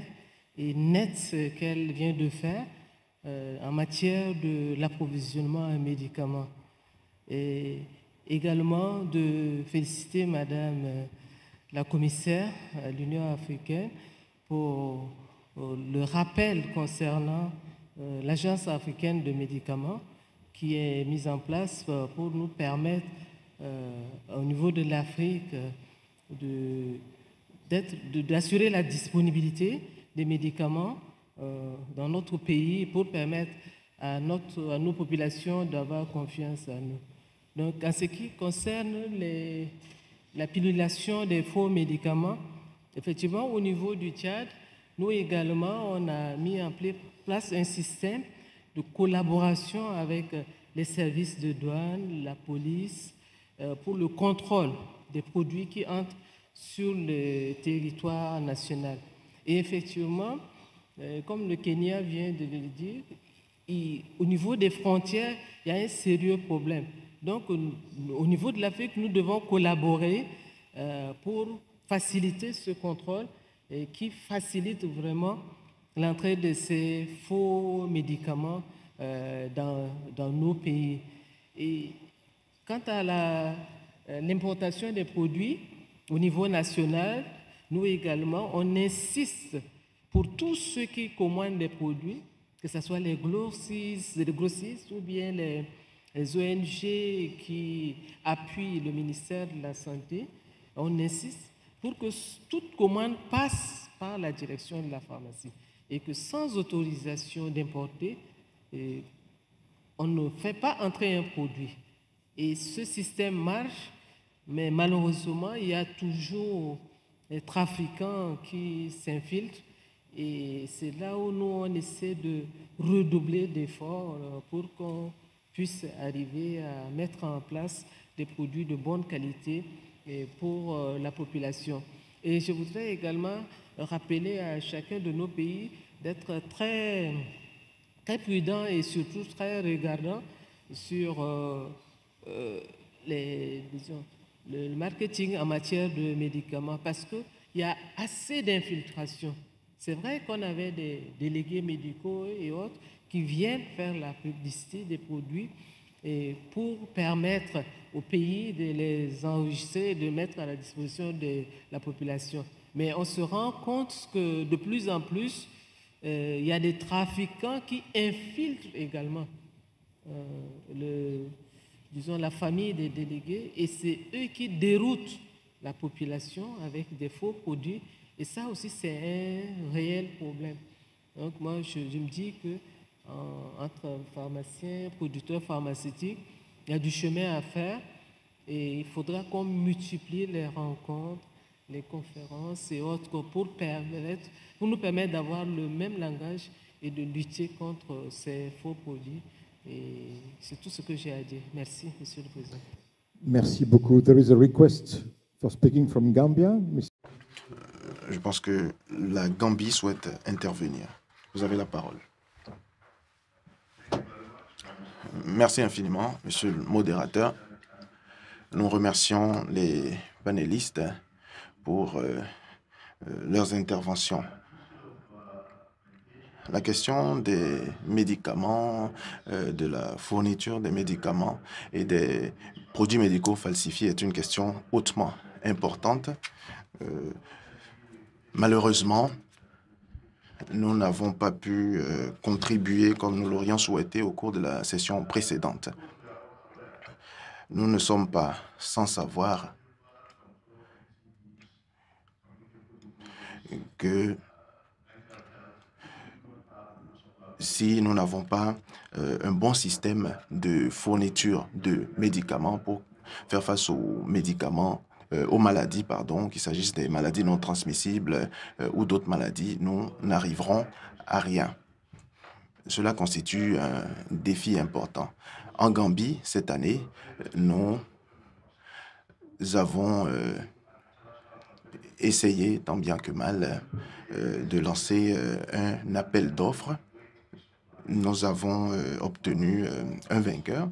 et nette qu'elle vient de faire en matière de l'approvisionnement en médicaments. Et également de féliciter Madame la commissaire à l'Union africaine pour le rappel concernant l'Agence africaine de médicaments qui est mise en place pour nous permettre au niveau de l'Afrique d'assurer la disponibilité des médicaments dans notre pays pour permettre à nos populations d'avoir confiance en nous. Donc, en ce qui concerne la pilulation des faux médicaments, effectivement, au niveau du Tchad, nous également, on a mis en place un système de collaboration avec les services de douane, la police, pour le contrôle des produits qui entrent sur le territoire national. Et effectivement, comme le Kenya vient de le dire, au niveau des frontières, il y a un sérieux problème. Donc, au niveau de l'Afrique, nous devons collaborer pour faciliter ce contrôle qui facilite vraiment l'entrée de ces faux médicaments dans nos pays. Et quant à l'importation des produits au niveau national, nous également, on insiste pour tous ceux qui commandent des produits, que ce soit les grossistes ou bien les ONG qui appuient le ministère de la Santé, on insiste pour que toute commande passe par la direction de la pharmacie et que sans autorisation d'importer, on ne fait pas entrer un produit. Et ce système marche, mais malheureusement, il y a toujours les trafiquants qui s'infiltrent et c'est là où nous, on essaie de redoubler d'efforts pour qu'on puisse arriver à mettre en place des produits de bonne qualité pour la population. Et je voudrais également rappeler à chacun de nos pays d'être très, très prudent et surtout très regardant sur le marketing en matière de médicaments parce qu'il y a assez d'infiltration. C'est vrai qu'on avait des délégués médicaux et autres qui viennent faire la publicité des produits et pour permettre au pays de les enregistrer et de mettre à la disposition de la population. Mais on se rend compte que de plus en plus, il y a des trafiquants qui infiltrent également disons, la famille des délégués, et c'est eux qui déroutent la population avec des faux produits. Et ça aussi, c'est un réel problème. Donc moi, je me dis que entre pharmaciens, producteurs pharmaceutiques, il y a du chemin à faire et il faudra qu'on multiplie les rencontres, les conférences et autres pour nous permettre d'avoir le même langage et de lutter contre ces faux produits. Et c'est tout ce que j'ai à dire. Merci, Monsieur le Président. Merci beaucoup. There is a request for speaking from Gambia. Je pense que la Gambie souhaite intervenir. Vous avez la parole. Merci infiniment, Monsieur le modérateur. Nous remercions les panélistes pour leurs interventions. La question des médicaments, de la fourniture des médicaments et des produits médicaux falsifiés est une question hautement importante. Malheureusement, nous n'avons pas pu contribuer comme nous l'aurions souhaité au cours de la session précédente. Nous ne sommes pas sans savoir que si nous n'avons pas un bon système de fourniture de médicaments pour faire face aux médicaments, aux maladies, pardon, qu'il s'agisse des maladies non transmissibles ou d'autres maladies, nous n'arriverons à rien. Cela constitue un défi important. En Gambie, cette année, nous avons essayé, tant bien que mal, de lancer un appel d'offres. Nous avons obtenu un vainqueur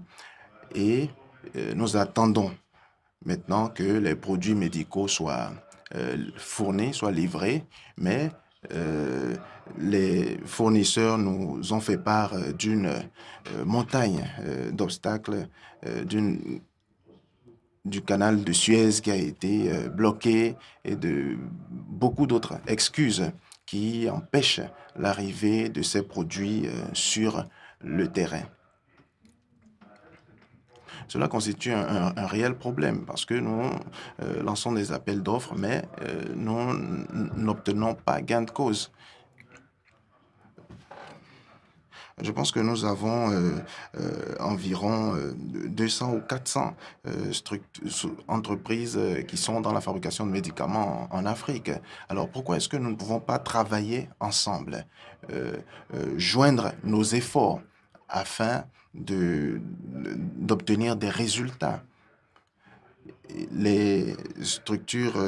et nous attendons maintenant que les produits médicaux soient fournis, soient livrés, mais les fournisseurs nous ont fait part d'une montagne d'obstacles, du canal de Suez qui a été bloqué et de beaucoup d'autres excuses qui empêchent l'arrivée de ces produits sur le terrain. Cela constitue un réel problème parce que nous lançons des appels d'offres, mais nous n'obtenons pas gain de cause. Je pense que nous avons environ 200 ou 400 entreprises qui sont dans la fabrication de médicaments en Afrique. Alors pourquoi est-ce que nous ne pouvons pas travailler ensemble, joindre nos efforts afin d'obtenir des résultats? Les structures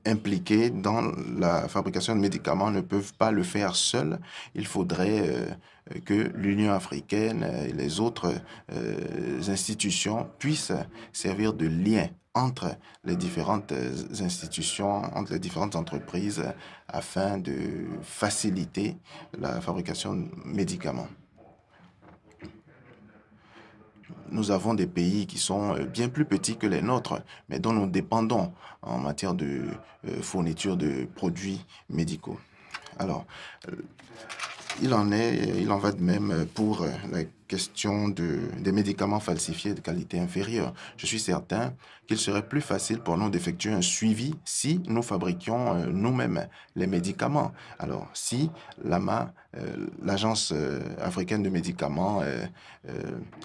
impliqués dans la fabrication de médicaments ne peuvent pas le faire seuls. Il faudrait que l'Union africaine et les autres institutions puissent servir de lien entre les différentes institutions, entre les différentes entreprises, afin de faciliter la fabrication de médicaments. Nous avons des pays qui sont bien plus petits que les nôtres, mais dont nous dépendons en matière de fourniture de produits médicaux. Alors, il en va de même pour la question des médicaments falsifiés de qualité inférieure. Je suis certain qu'il serait plus facile pour nous d'effectuer un suivi si nous fabriquions nous-mêmes les médicaments. Alors, si l'AMA, l'Agence africaine de médicaments,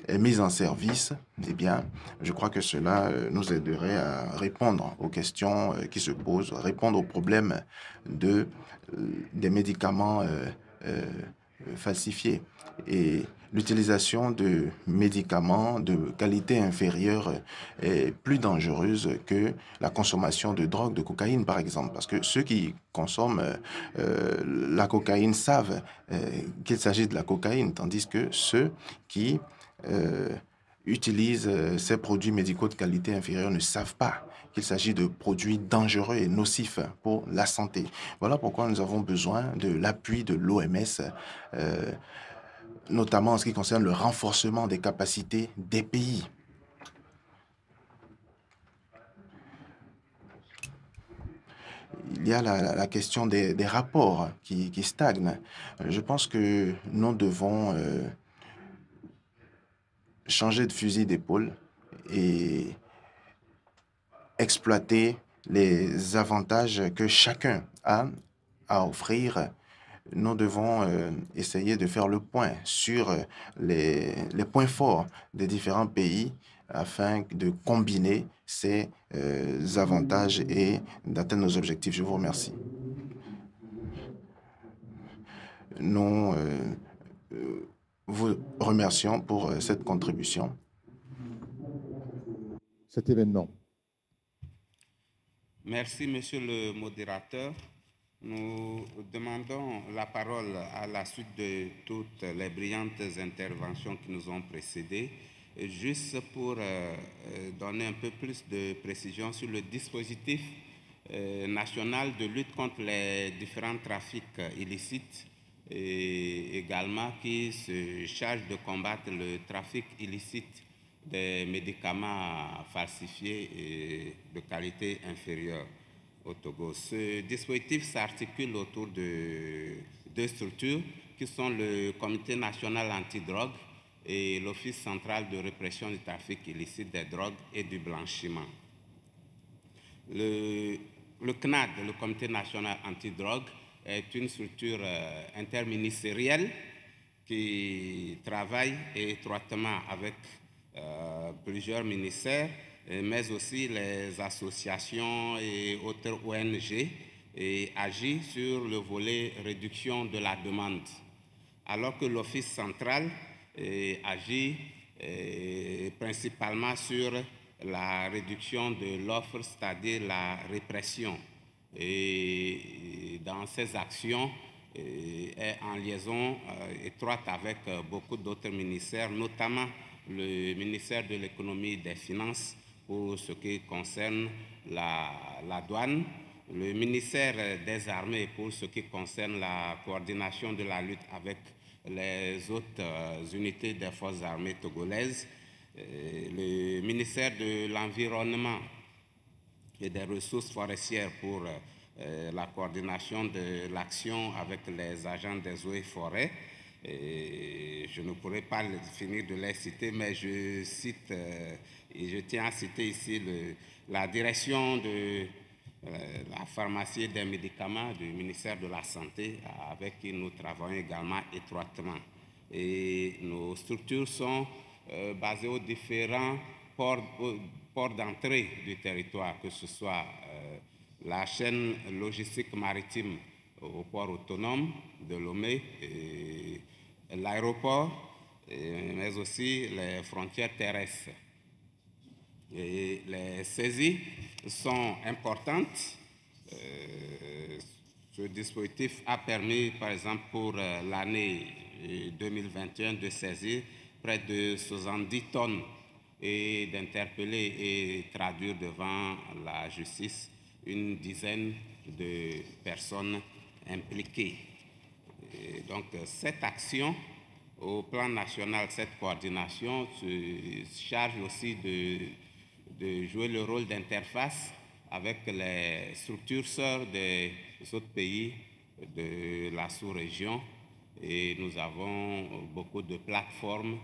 est mise en service, eh bien, je crois que cela nous aiderait à répondre aux questions qui se posent, à répondre aux problèmes des médicaments falsifiés. Et l'utilisation de médicaments de qualité inférieure est plus dangereuse que la consommation de drogue, de cocaïne par exemple, parce que ceux qui consomment la cocaïne savent qu'il s'agit de la cocaïne, tandis que ceux qui utilisent ces produits médicaux de qualité inférieure ne savent pas qu'il s'agit de produits dangereux et nocifs pour la santé. Voilà pourquoi nous avons besoin de l'appui de l'OMS, notamment en ce qui concerne le renforcement des capacités des pays. Il y a la question des rapports qui stagnent. Je pense que nous devons changer de fusil d'épaule et exploiter les avantages que chacun a à offrir. Nous devons essayer de faire le point sur les points forts des différents pays afin de combiner ces avantages et d'atteindre nos objectifs. Je vous remercie. Nous vous remercions pour cette contribution. Cet événement. Merci, Monsieur le modérateur. Nous demandons la parole à la suite de toutes les brillantes interventions qui nous ont précédées, juste pour donner un peu plus de précision sur le dispositif national de lutte contre les différents trafics illicites et également qui se charge de combattre le trafic illicite des médicaments falsifiés et de qualité inférieure au Togo. Ce dispositif s'articule autour de deux structures qui sont le Comité national antidrogue et l'Office central de répression du trafic illicite des drogues et du blanchiment. Le CNAD, le Comité national antidrogue, est une structure interministérielle qui travaille étroitement avec plusieurs ministères, mais aussi les associations et autres ONG, et agit sur le volet réduction de la demande, alors que l'Office central agit principalement sur la réduction de l'offre, c'est-à-dire la répression. Et dans ces actions, est en liaison étroite avec beaucoup d'autres ministères, notamment le ministère de l'économie et des finances pour ce qui concerne la douane, le ministère des armées pour ce qui concerne la coordination de la lutte avec les autres unités des forces armées togolaises, le ministère de l'environnement et des ressources forestières pour la coordination de l'action avec les agents des eaux et forêts. Et je ne pourrai pas finir de les citer, mais je cite et je tiens à citer ici la direction de la pharmacie et des médicaments du ministère de la Santé, avec qui nous travaillons également étroitement. Et nos structures sont basées aux différents ports d'entrée du territoire, que ce soit la chaîne logistique maritime au port autonome de Lomé, l'aéroport, mais aussi les frontières terrestres. Et les saisies sont importantes. Ce dispositif a permis, par exemple, pour l'année 2021, de saisir près de 70 tonnes et d'interpeller et traduire devant la justice une dizaine de personnes impliquées. Et donc, cette action, au plan national, cette coordination se charge aussi de jouer le rôle d'interface avec les structures sœurs des autres pays de la sous-région. Et nous avons beaucoup de plateformes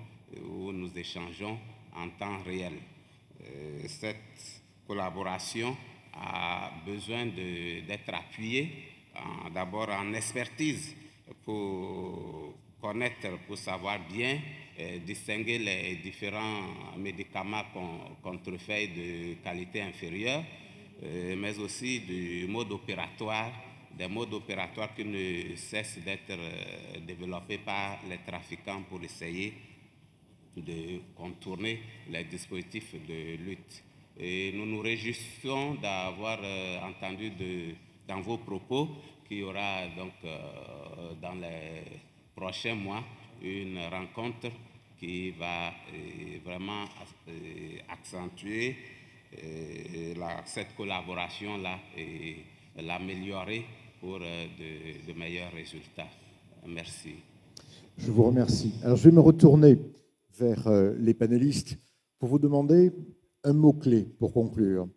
où nous échangeons en temps réel. Cette collaboration a besoin d'être appuyée d'abord en expertise pour connaître, pour savoir bien distinguer les différents médicaments contrefaits de qualité inférieure, mais aussi du mode opératoire, des modes opératoires qui ne cessent d'être développés par les trafiquants pour essayer de contourner les dispositifs de lutte. Et nous nous réjouissons d'avoir entendu dans vos propos qu'il y aura donc dans les prochains mois une rencontre qui va vraiment accentuer cette collaboration-là et l'améliorer pour de meilleurs résultats. Merci. Je vous remercie. Alors, je vais me retourner vers les panélistes pour vous demander un mot-clé pour conclure,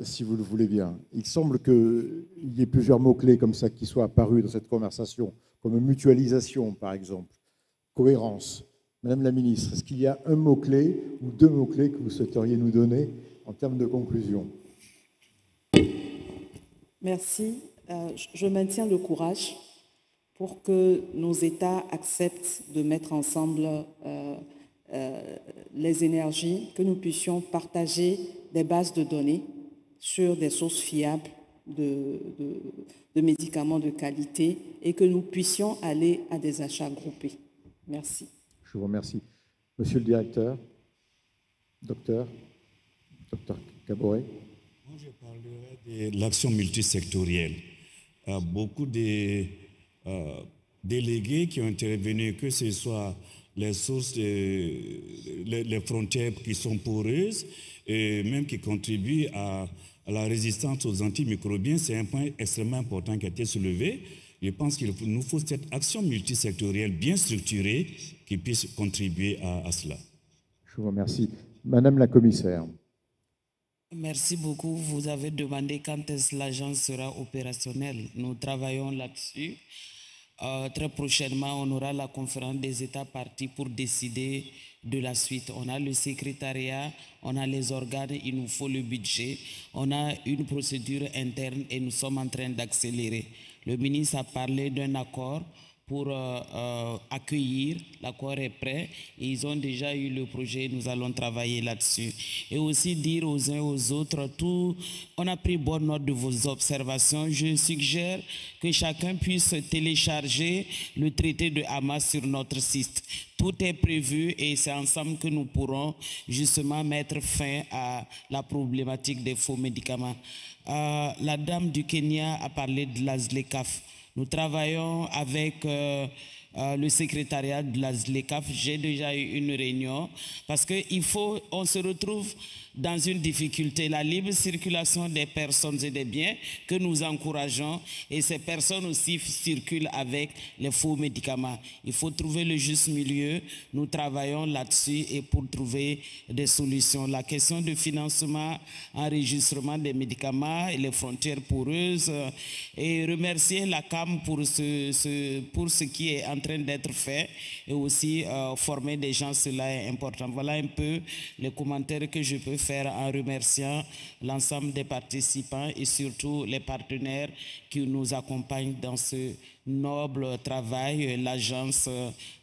si vous le voulez bien. Il semble qu'il y ait plusieurs mots-clés comme ça qui soient apparus dans cette conversation, comme mutualisation, par exemple, cohérence, Madame la ministre, est-ce qu'il y a un mot-clé ou deux mots-clés que vous souhaiteriez nous donner en termes de conclusion? Merci. Je maintiens le courage pour que nos États acceptent de mettre ensemble les énergies, que nous puissions partager des bases de données sur des sources fiables de médicaments de qualité et que nous puissions aller à des achats groupés. Merci. Je vous remercie. Monsieur le directeur, docteur Kaboré. Moi, je parlerai de l'action multisectorielle. Beaucoup de délégués qui ont intervenu, que ce soit les sources, les frontières qui sont poreuses, et même qui contribuent à la résistance aux antimicrobiens, c'est un point extrêmement important qui a été soulevé. Je pense qu'il nous faut cette action multisectorielle bien structurée qui puisse contribuer à cela. Je vous remercie. Madame la commissaire. Merci beaucoup. Vous avez demandé quand est-ce que l'agence sera opérationnelle. Nous travaillons là-dessus. Très prochainement, on aura la conférence des États partis pour décider de la suite. On a le secrétariat, on a les organes, il nous faut le budget, on a une procédure interne et nous sommes en train d'accélérer. Le ministre a parlé d'un accord pour accueillir. L'accord est prêt. Et ils ont déjà eu le projet. Nous allons travailler là-dessus. Et aussi dire aux uns et aux autres, on a pris bonne note de vos observations. Je suggère que chacun puisse télécharger le traité de Hamas sur notre site. Tout est prévu et c'est ensemble que nous pourrons justement mettre fin à la problématique des faux médicaments. La dame du Kenya a parlé de la ZLECAF. Nous travaillons avec le secrétariat de la ZLECAF. J'ai déjà eu une réunion parce qu'on se retrouve dans une difficulté. La libre circulation des personnes et des biens que nous encourageons et ces personnes aussi circulent avec les faux médicaments. Il faut trouver le juste milieu. Nous travaillons là-dessus et pour trouver des solutions. La question de financement, enregistrement des médicaments et les frontières poreuses et remercier la CAM pour ce qui est en train d'être fait et aussi former des gens, cela est important. Voilà un peu les commentaires que je peux faire en remerciant l'ensemble des participants et surtout les partenaires qui nous accompagnent dans ce noble travail, l'agence,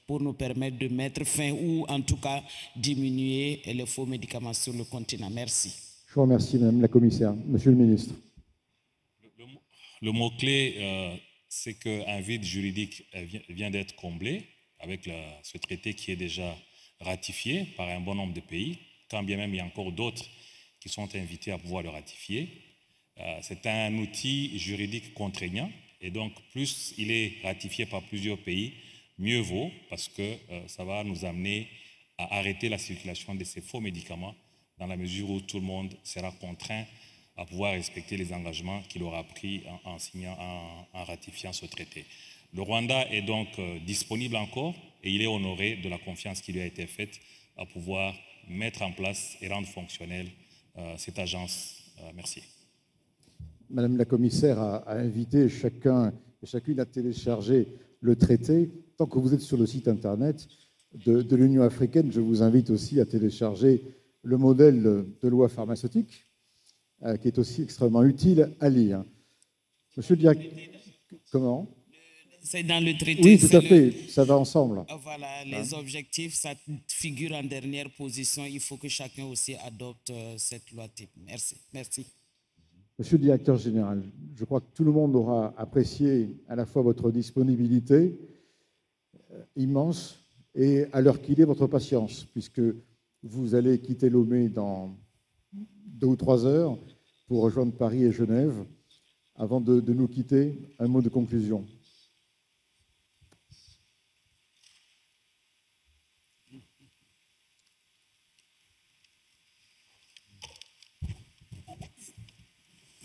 pour nous permettre de mettre fin ou en tout cas diminuer les faux médicaments sur le continent. Merci. Je vous remercie, Madame la Commissaire. Monsieur le Ministre. Le mot-clé, c'est qu'un vide juridique vient d'être comblé avec ce traité qui est déjà ratifié par un bon nombre de pays, quand bien même il y a encore d'autres qui sont invités à pouvoir le ratifier. C'est un outil juridique contraignant et donc plus il est ratifié par plusieurs pays, mieux vaut parce que ça va nous amener à arrêter la circulation de ces faux médicaments dans la mesure où tout le monde sera contraint à pouvoir respecter les engagements qu'il aura pris en ratifiant ce traité. Le Rwanda est donc disponible encore et il est honoré de la confiance qui lui a été faite à pouvoir mettre en place et rendre fonctionnelle cette agence. Merci. Madame la Commissaire a invité chacun et chacune à télécharger le traité. Tant que vous êtes sur le site Internet de l'Union africaine, je vous invite aussi à télécharger le modèle de loi pharmaceutique, qui est aussi extrêmement utile à lire. Monsieur le directeur, comment ? C'est dans le traité. Oui, tout à fait, ça va ensemble. Voilà, les objectifs, ça figure en dernière position. Il faut que chacun aussi adopte cette loi type. Merci. Merci. Monsieur le directeur général, je crois que tout le monde aura apprécié à la fois votre disponibilité immense et à l'heure qu'il est votre patience, puisque vous allez quitter Lomé dans 2 ou 3 heures pour rejoindre Paris et Genève. Avant de nous quitter, un mot de conclusion.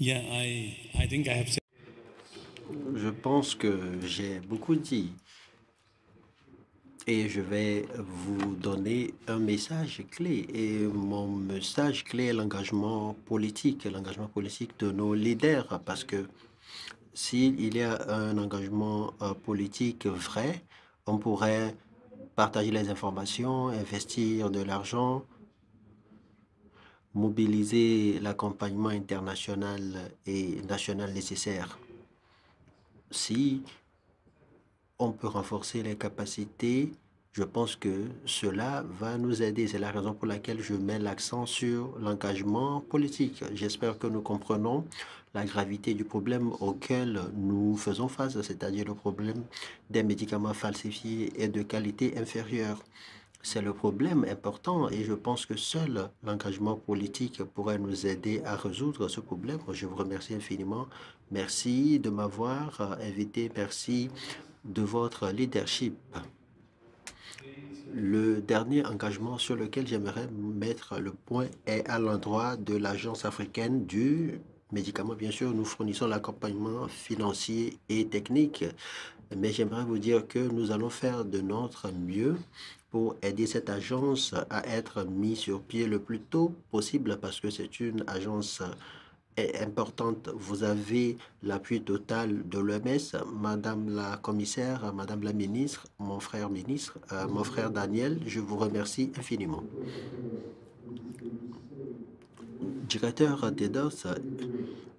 Yeah, I think I have said... Je pense que j'ai beaucoup dit et je vais vous donner un message clé. Et mon message clé est l'engagement politique de nos leaders, parce que s'il y a un engagement politique vrai, on pourrait partager les informations, investir de l'argent, mobiliser l'accompagnement international et national nécessaire. Si on peut renforcer les capacités, je pense que cela va nous aider. C'est la raison pour laquelle je mets l'accent sur l'engagement politique. J'espère que nous comprenons la gravité du problème auquel nous faisons face, c'est-à-dire le problème des médicaments falsifiés et de qualité inférieure. C'est le problème important et je pense que seul l'engagement politique pourrait nous aider à résoudre ce problème. Je vous remercie infiniment. Merci de m'avoir invité. Merci de votre leadership. Le dernier engagement sur lequel j'aimerais mettre le point est à l'endroit de l'Agence africaine du médicament. Bien sûr, nous fournissons l'accompagnement financier et technique, mais j'aimerais vous dire que nous allons faire de notre mieux pour aider cette agence à être mise sur pied le plus tôt possible parce que c'est une agence importante. Vous avez l'appui total de l'OMS, Madame la commissaire, Madame la ministre, mon frère Daniel, je vous remercie infiniment. Directeur TEDOS,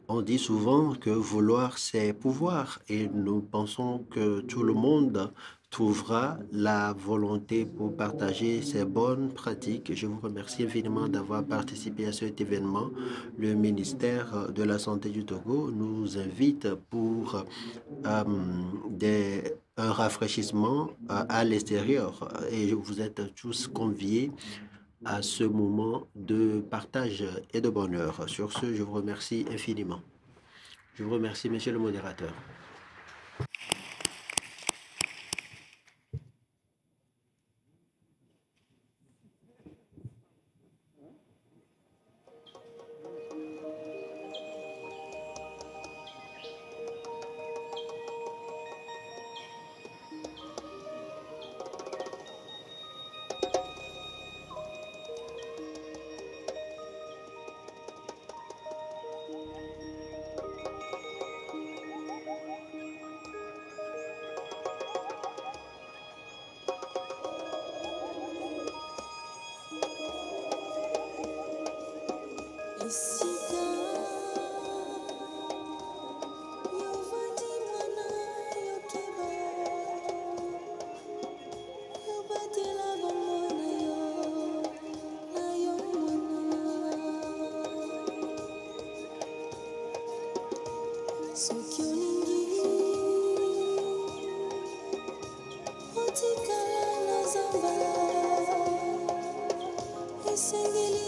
on dit souvent que vouloir c'est pouvoir et nous pensons que tout le monde trouvera la volonté pour partager ces bonnes pratiques. Je vous remercie infiniment d'avoir participé à cet événement. Le ministère de la Santé du Togo nous invite pour un rafraîchissement à l'extérieur et vous êtes tous conviés à ce moment de partage et de bonheur. Sur ce, je vous remercie infiniment. Je vous remercie, monsieur le modérateur. Singing